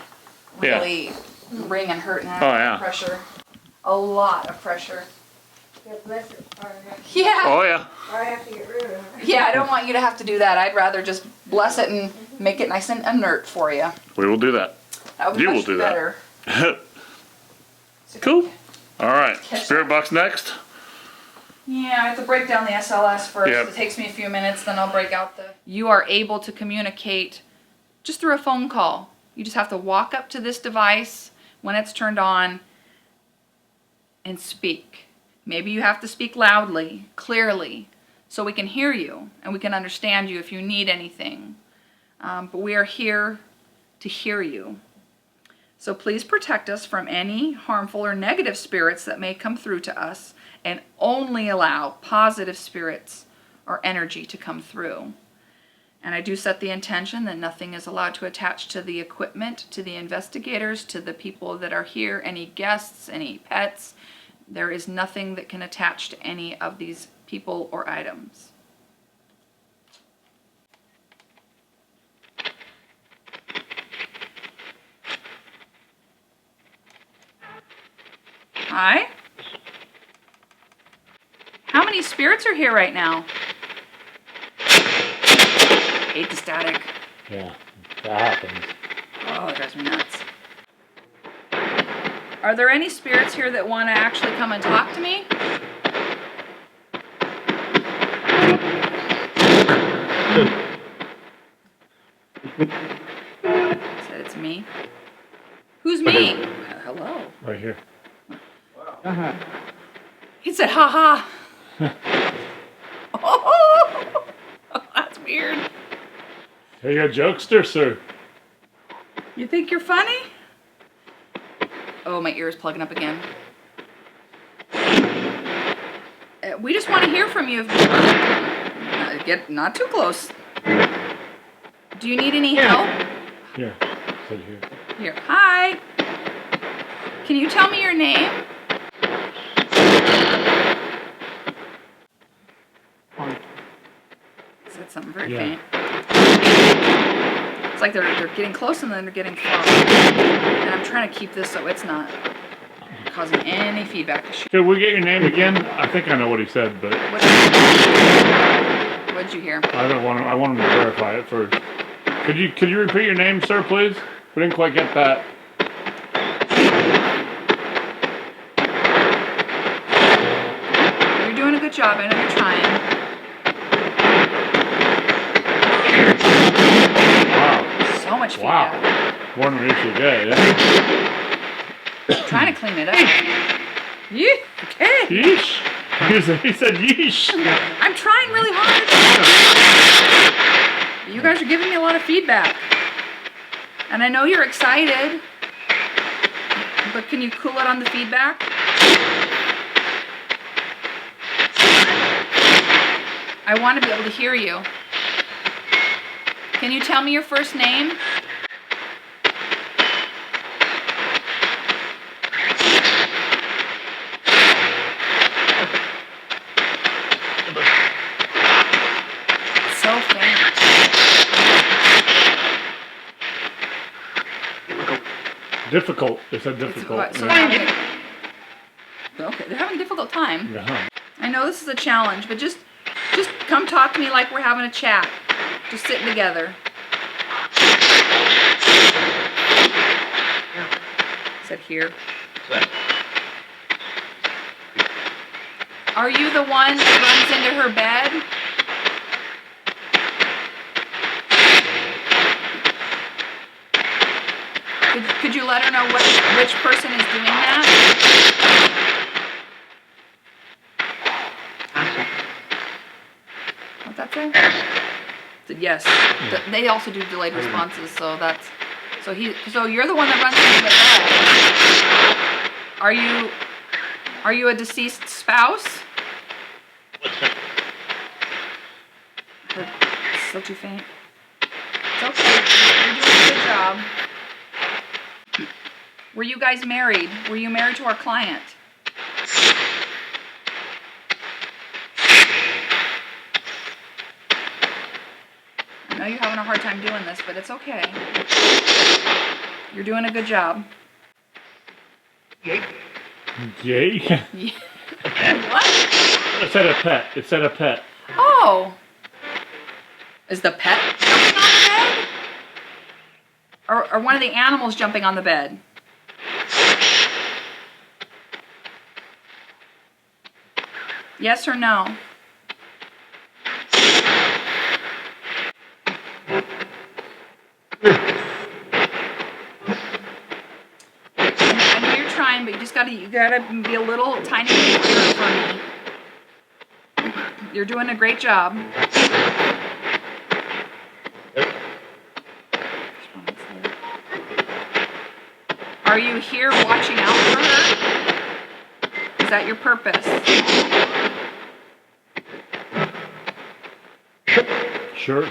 S1: really ring and hurt, and I
S3: Oh, yeah.
S1: pressure. A lot of pressure.
S2: Yeah, bless it.
S1: Yeah.
S3: Oh yeah.
S2: Or I have to get rid of it.
S1: Yeah, I don't want you to have to do that. I'd rather just bless it and make it nice and inert for you.
S3: We will do that.
S1: That would be
S3: You will
S1: much
S3: do that.
S1: better.
S3: Cool. All right. Spirit box next.
S1: Yeah, I have to break down the SLS first.
S3: Yep.
S1: It takes me a few minutes, then I'll break out the... You are able to communicate just through a phone call. You just have to walk up to this device when it's turned on and speak. Maybe you have to speak loudly, clearly, so we can hear you and we can understand you if you need anything. But we are here to hear you. So please protect us from any harmful or negative spirits that may come through to us, and only allow positive spirits or energy to come through. And I do set the intention that nothing is allowed to attach to the equipment, to the investigators, to the people that are here, any guests, any pets. There is nothing that can attach to any of these people or items. Hi? How many spirits are here right now? Hate the static.
S3: Yeah, that happens.
S1: Oh, it drives me nuts. Are there any spirits here that want to actually come and talk to me? Said it's me. Who's me? Hello.
S3: Right here.
S1: He said, ha ha. Oh, that's weird.
S3: Hey, you a jokester, sir.
S1: You think you're funny? Oh, my ear is plugging up again. We just want to hear from you. Get not too close. Do you need any help?
S3: Here. Sit here.
S1: Here. Hi. Can you tell me your name? Said something very faint. It's like they're getting close and then they're getting far. And I'm trying to keep this so it's not causing any feedback.
S3: Could we get your name again? I think I know what he said, but
S1: What did you hear?
S3: I want him to verify it first. Could you repeat your name, sir, please? We didn't quite get that.
S1: You're doing a good job. I know you're trying.
S3: Wow.
S1: So much feedback.
S3: Wow. More than we should get, yeah?
S1: Trying to clean it up. Yeah. Okay.
S3: Yeesh. He said yeesh.
S1: I'm trying really hard. You guys are giving me a lot of feedback. And I know you're excited. But can you cool it on the feedback? I want to be able to hear you. Can you tell me your first name?
S3: Difficult. They said difficult.
S1: So they're having a difficult time.
S3: Yeah.
S1: I know this is a challenge, but just come talk to me like we're having a chat. Just sitting together. Sit here. Are you the one that runs into her bed? Could you let her know which person is doing that? What's that say? Said yes. They also do delayed responses, so that's so you're the one that runs into the bed. Are you a deceased spouse? It's still too faint. It's okay. You're doing a good job. Were you guys married? Were you married to our client? I know you're having a hard time doing this, but it's okay. You're doing a good job.
S3: Yay?
S1: Yeah. What?
S3: It said a pet. It said a pet.
S1: Oh. Is the pet jumping on the bed? Or one of the animals jumping on the bed? Yes or no? I know you're trying, but you gotta be a little tiny bit clearer for me. You're doing a great job. Are you here watching out for her? Is that your purpose?
S3: Sure.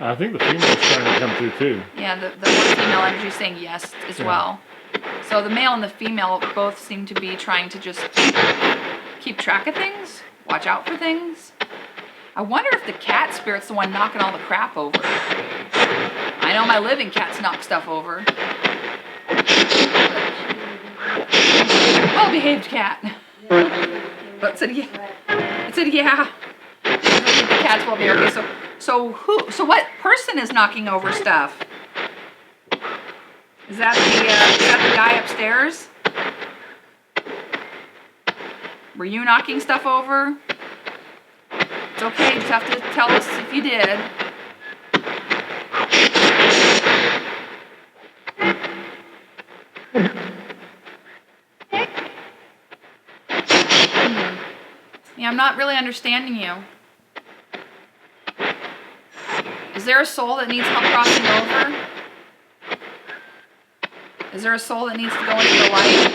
S3: I think the female's trying to come through too.
S1: Yeah, the one female energy is saying yes as well. So the male and the female both seem to be trying to just keep track of things, watch out for things. I wonder if the cat spirit's the one knocking all the crap over. I know my living cats knock stuff over. Well-behaved cat. But it said yeah. The cats will be okay. So what person is knocking over stuff? Is that the guy upstairs? Were you knocking stuff over? It's okay, you just have to tell us if you did. Yeah, I'm not really understanding you. Is there a soul that needs help crossing over? Is there a soul that needs to go into the light?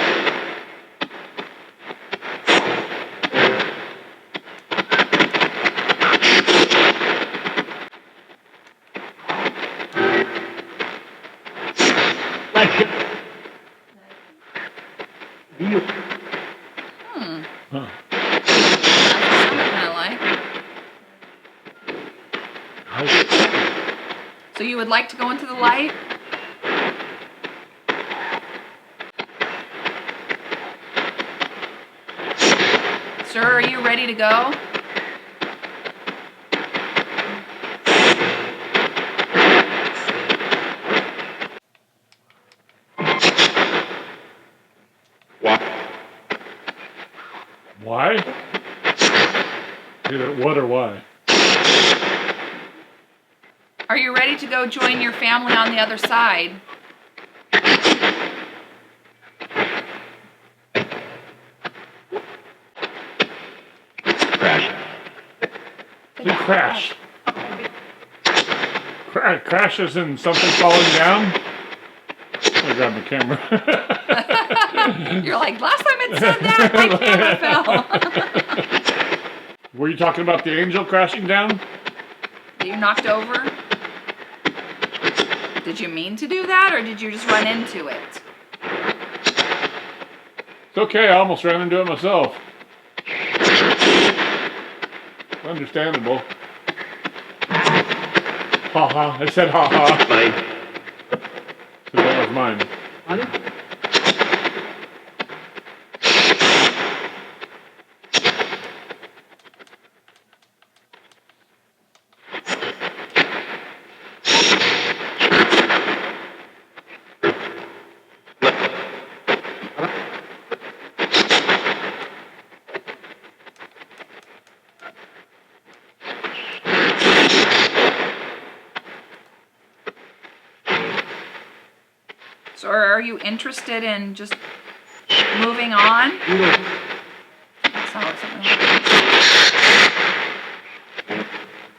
S3: Huh.
S1: So you would like to go into the light? Sir, are you ready to go?
S3: Why? Either what or why?
S1: Are you ready to go join your family on the other side?
S3: He crashed. Crashes and something falling down? I grabbed the camera.
S1: You're like, last time it said that, my camera fell.
S3: Were you talking about the angel crashing down?
S1: That you knocked over? Did you mean to do that, or did you just run into it?
S3: It's okay, I almost ran into it myself. Understandable. Ha ha, I said ha ha. So that was mine.
S1: So are you interested in just moving on? That's not what something like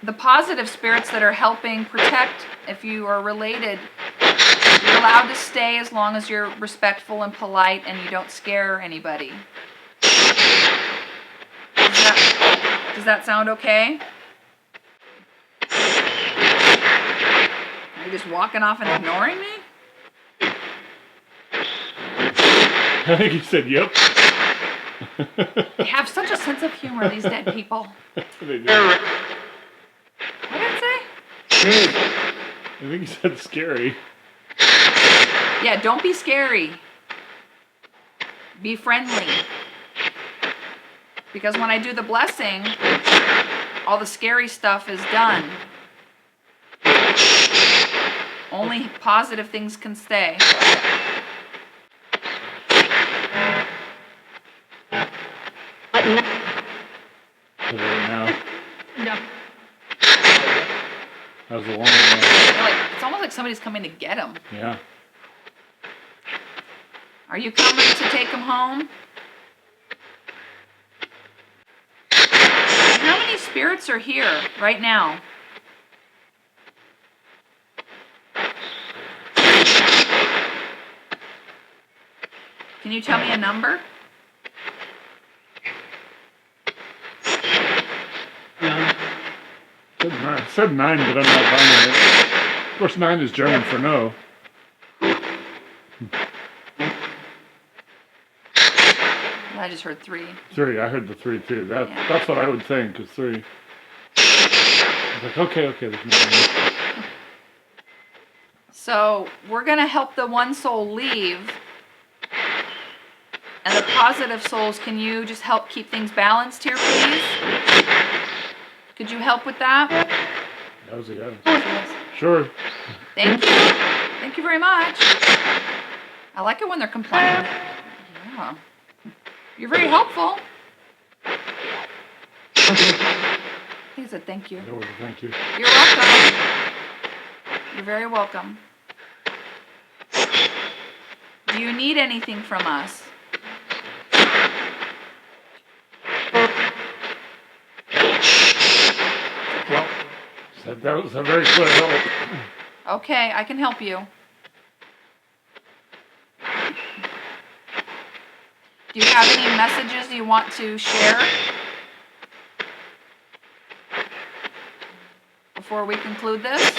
S1: the positive spirits that are helping protect, if you are related, you're allowed to stay as long as you're respectful and polite and you don't scare anybody. Does that sound okay? Are you just walking off and ignoring me?
S3: I think he said, yep.
S1: They have such a sense of humor, these dead people.
S3: They do.
S1: What did it say?
S3: I think he said scary.
S1: Yeah, don't be scary. Be friendly. Because when I do the blessing, all the scary stuff is done. Only positive things can stay.
S3: Now.
S1: No.
S3: How's the woman now?
S1: It's almost like somebody's coming to get him.
S3: Yeah.
S1: Are you coming to take him home? How many spirits are here right now? Can you tell me a number?
S3: I said 9, but I'm not buying it. Of course, 9 is German for no.
S1: I just heard 3.
S3: 3, I heard the 3 too.
S1: Yeah.
S3: That's what I would think, is 3. I was like, okay, there's nothing.
S1: So we're going to help the one soul leave. And the positive souls, can you just help keep things balanced here, please? Could you help with that?
S3: That was a yes.
S1: Yes.
S3: Sure.
S1: Thank you. Thank you very much. I like it when they're complaining. Yeah. You're very helpful. I think I said thank you.
S3: No, thank you.
S1: You're welcome. You're very welcome. Do you need anything from us?
S3: That was a very clear help.
S1: Okay, I can help you. Do you have any messages you want to share before we conclude this?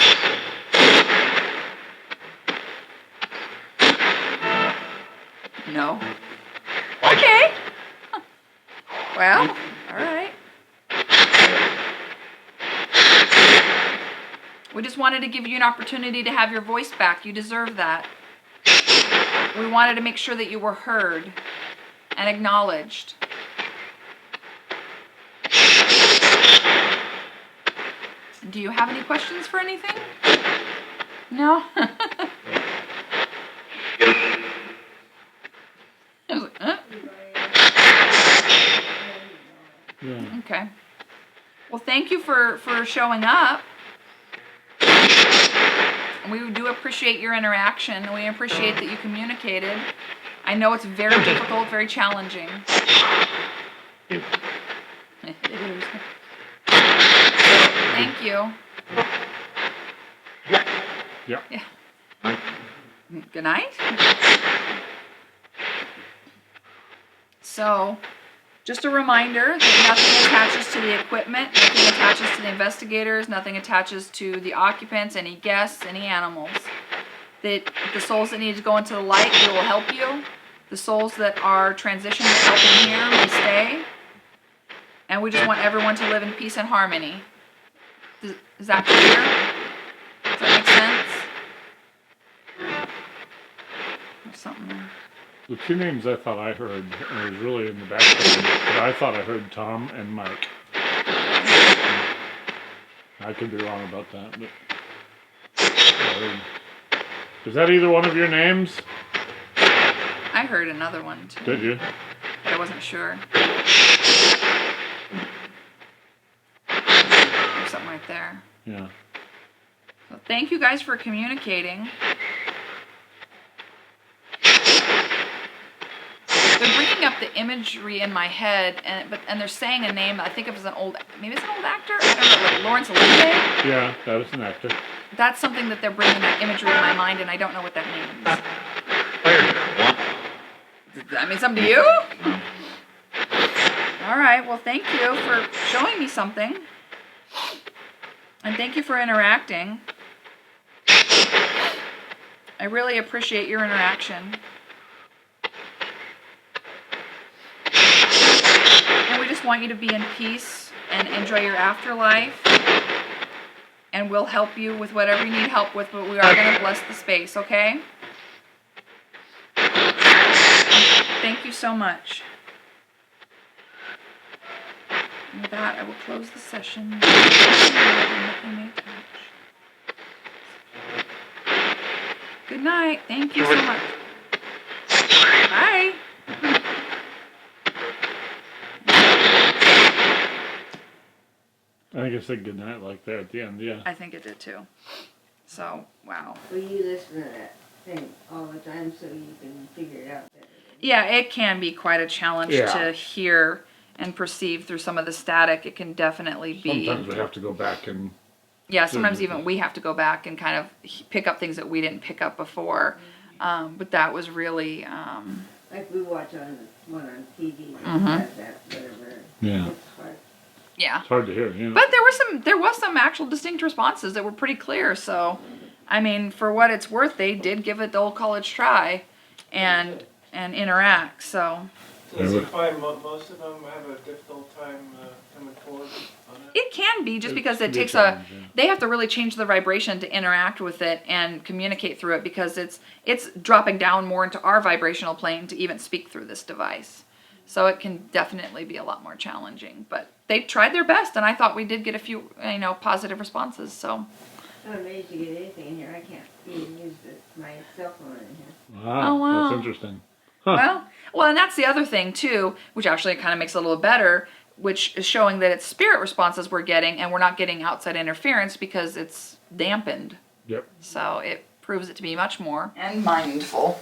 S1: No. Okay. Well, all right. We just wanted to give you an opportunity to have your voice back. You deserve that. We wanted to make sure that you were heard and acknowledged. Do you have any questions for anything? No?
S3: Yeah.
S1: Okay. Well, thank you for showing up. We do appreciate your interaction, and we appreciate that you communicated. I know it's very difficult, very challenging. It is. Thank you.
S3: Yeah.
S1: Yeah. Good night. So, just a reminder that nothing attaches to the equipment, nothing attaches to the investigators, nothing attaches to the occupants, any guests, any animals. That the souls that need to go into the light, we will help you. The souls that are transitioning to helping here may stay. And we just want everyone to live in peace and harmony. Is that clear? Does that make sense? something.
S3: The two names I thought I heard, and it was really in the background, but I thought I heard Tom and Mike. I could be wrong about that, but is that either one of your names?
S1: I heard another one too.
S3: Did you?
S1: But I wasn't sure. There's something right there.
S3: Yeah.
S1: So thank you guys for communicating. They're bringing up the imagery in my head, and they're saying a name. I think it was maybe it's an old actor. I don't know, like Lawrence Olivier.
S3: Yeah, that was an actor.
S1: That's something that they're bringing that imagery in my mind, and I don't know what that means. Does that mean something to you? All right. Well, thank you for showing me something, and thank you for interacting. I really appreciate your interaction. And we just want you to be in peace and enjoy your afterlife. And we'll help you with whatever you need help with, but we are going to bless the space, okay? Thank you so much. And with that, I will close the session. Good night. Thank you so much. Bye.
S3: I think I said goodnight like that at the end, yeah.
S1: I think it did too. So, wow.
S2: Well, you listen to that thing all the time so you can figure it out better.
S1: Yeah, it can be quite a challenge to hear and perceive through some of the static. It can definitely be.
S3: Sometimes we have to go back and...
S1: Yeah, sometimes even we have to go back and kind of pick up things that we didn't pick up before. But that was really...
S2: Like we watch one on TV, that, whatever.
S3: Yeah.
S2: It's hard.
S1: Yeah.
S3: It's hard to hear, you know.
S1: But there was some actual distinct responses that were pretty clear. So, I mean, for what it's worth, they did give it the old college try and interact. So.
S5: Does it find most of them have a difficult time coming forward on it?
S1: It can be just because it takes they have to really change the vibration to interact with it and communicate through it because it's dropping down more into our vibrational plane to even speak through this device. So it can definitely be a lot more challenging, but they tried their best, and I thought we did get a few, positive responses. So
S2: I'm amazed you get anything in here. I can't even use my cell phone in here.
S3: Wow,
S1: Oh, wow.
S3: That's interesting. Huh.
S1: Well, and that's the other thing too, which actually kind of makes it a little better, which is showing that it's spirit responses we're getting, and we're not getting outside interference because it's dampened.
S3: Yep.
S1: So it proves it to be much more and mindful.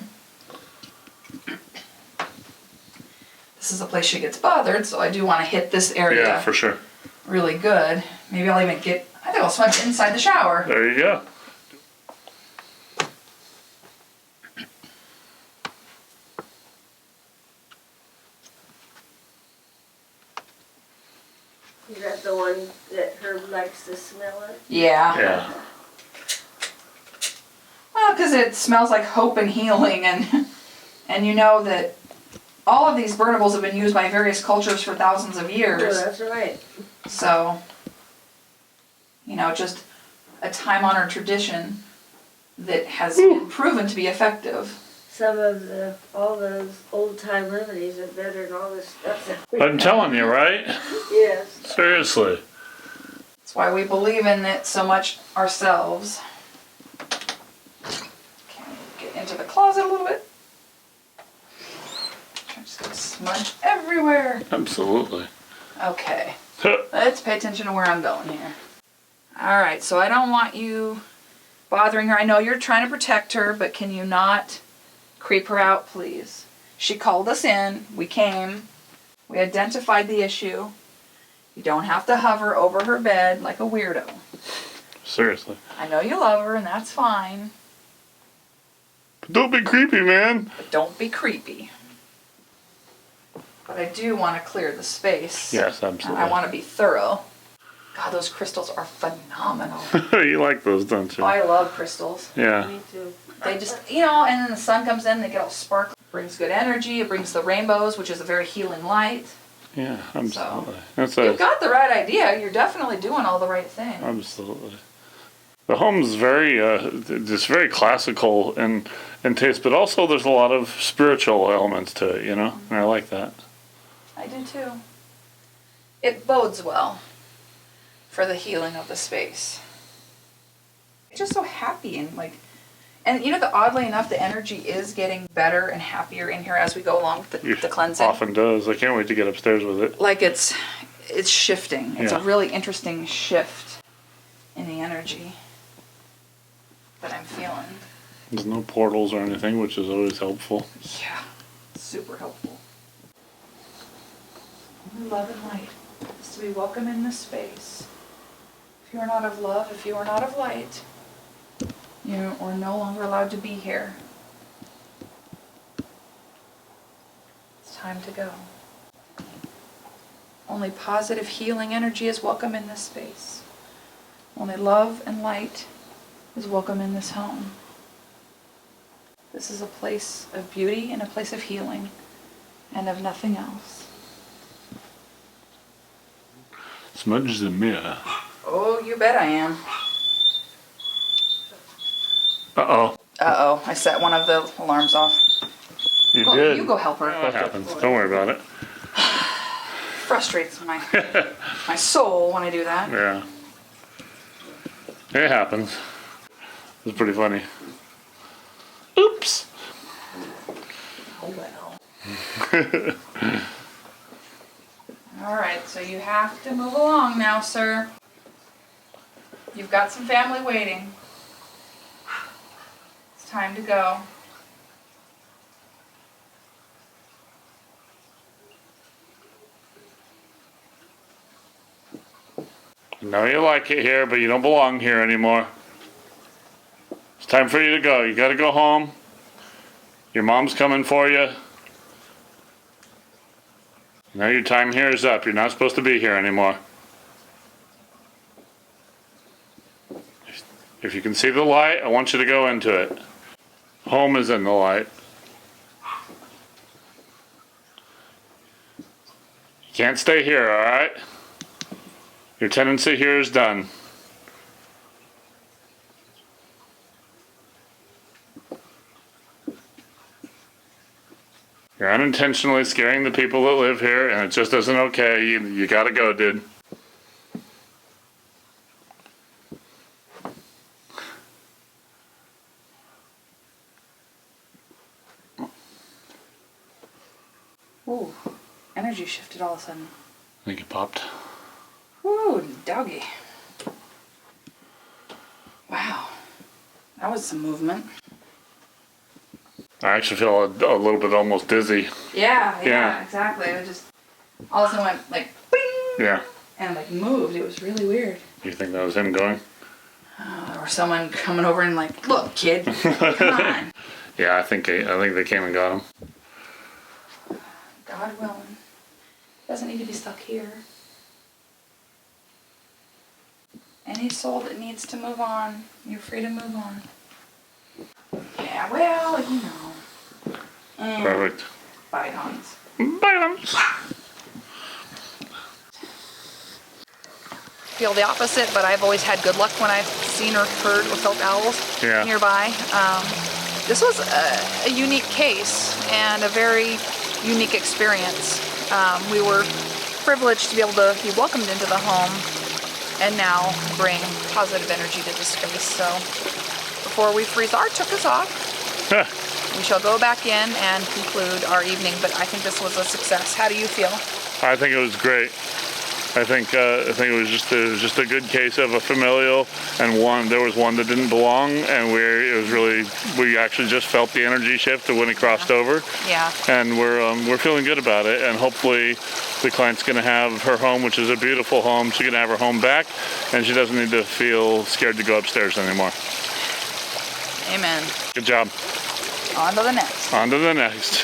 S1: This is a place she gets bothered, so I do want to hit this area.
S3: Yeah, for sure.
S1: Really good. Maybe I'll even I think I'll swim inside the shower.
S3: There you go.
S2: Is that the one that Herb likes to smell it?
S1: Yeah.
S3: Yeah.
S1: Well, because it smells like hope and healing, and you know that all of these burnables have been used by various cultures for thousands of years.
S2: Oh, that's right.
S1: So, just a time-honored tradition that has been proven to be effective.
S2: Some of all those old-time remedies are better than all this stuff that
S3: I'm telling you, right?
S2: Yes.
S3: Seriously.
S1: That's why we believe in it so much ourselves. Okay, get into the closet a little bit. I'm just gonna smudge everywhere.
S3: Absolutely.
S1: Okay. Let's pay attention to where I'm going here. Alright, so I don't want you bothering her. I know you're trying to protect her, but can you not creep her out, please? She called us in. We came. We identified the issue. You don't have to hover over her bed like a weirdo.
S3: Seriously.
S1: I know you love her, and that's fine.
S3: Don't be creepy, man.
S1: But don't be creepy. But I do want to clear the space.
S3: Yes, absolutely.
S1: I want to be thorough. God, those crystals are phenomenal.
S3: You like those, don't you?
S1: I love crystals.
S3: Yeah.
S2: Me too.
S1: They just, and then the sun comes in, they get all sparkly. It brings good energy. It brings the rainbows, which is a very healing light.
S3: Yeah, absolutely.
S1: So, you've got the right idea. You're definitely doing all the right things.
S3: Absolutely. The home's very, just very classical in taste, but also there's a lot of spiritual elements to it, you know, and I like that.
S1: I do too. It bodes well for the healing of the space. It's just so happy and you know, oddly enough, the energy is getting better and happier in here as we go along with the cleansing.
S3: Often does. I can't wait to get upstairs with it.
S1: Like it's shifting. It's
S3: Yeah.
S1: a really interesting shift in the energy that I'm feeling.
S3: There's no portals or anything, which is always helpful.
S1: Yeah, super helpful. Only love and light is to be welcome in this space. If you are not of love, if you are not of light, you are no longer allowed to be here. It's time to go. Only positive healing energy is welcome in this space. Only love and light is welcome in this home. This is a place of beauty and a place of healing and of nothing else.
S3: Smudge the mirror.
S1: Oh, you bet I am.
S3: Uh-oh.
S1: Uh-oh, I set one of the alarms off.
S3: You did.
S1: You go help her.
S3: That happens. Don't worry about it.
S1: Frustrates my soul when I do that.
S3: Yeah. It happens. It's pretty funny. Oops.
S1: Oh well. Alright, so you have to move along now, sir. You've got some family waiting. It's time to go.
S3: I know you like it here, but you don't belong here anymore. It's time for you to go. You gotta go home. Your mom's coming for you. Now your time here is up. You're not supposed to be here anymore. If you can see the light, I want you to go into it. Home is in the light. You can't stay here, alright? Your tenancy here is done. You're unintentionally scaring the people that live here, and it just isn't okay. You gotta go, dude.
S1: Ooh, energy shifted all of a sudden.
S3: I think it popped.
S1: Ooh, doggy. Wow. That was some movement.
S3: I actually feel a little bit almost dizzy.
S1: Yeah, exactly. It just all of a sudden went like bing!
S3: Yeah.
S1: And like moved. It was really weird.
S3: You think that was him going?
S1: Or someone coming over and like, look, kid, come on.
S3: Yeah, I think they came and got him.
S1: God willing. Doesn't need to be stuck here. Any soul that needs to move on, you're free to move on. Yeah, well, you know.
S3: Perfect.
S1: Bygones.
S3: Bygones.
S1: Feel the opposite, but I've always had good luck when I've seen or heard or felt owls nearby. This was a unique case and a very unique experience. We were privileged to be able to be welcomed into the home and now bring positive energy to the space. So before we freeze our tuchus off, we shall go back in and conclude our evening, but I think this was a success. How do you feel?
S3: I think it was great. I think it was just a good case of a familial, and there was one that didn't belong, and we actually just felt the energy shift when it crossed over.
S1: Yeah.
S3: And we're feeling good about it, and hopefully the client's going to have her home, which is a beautiful home. She's going to have her home back, and she doesn't need to feel scared to go upstairs anymore.
S1: Amen.
S3: Good job.
S1: On to the next.
S3: On to the next.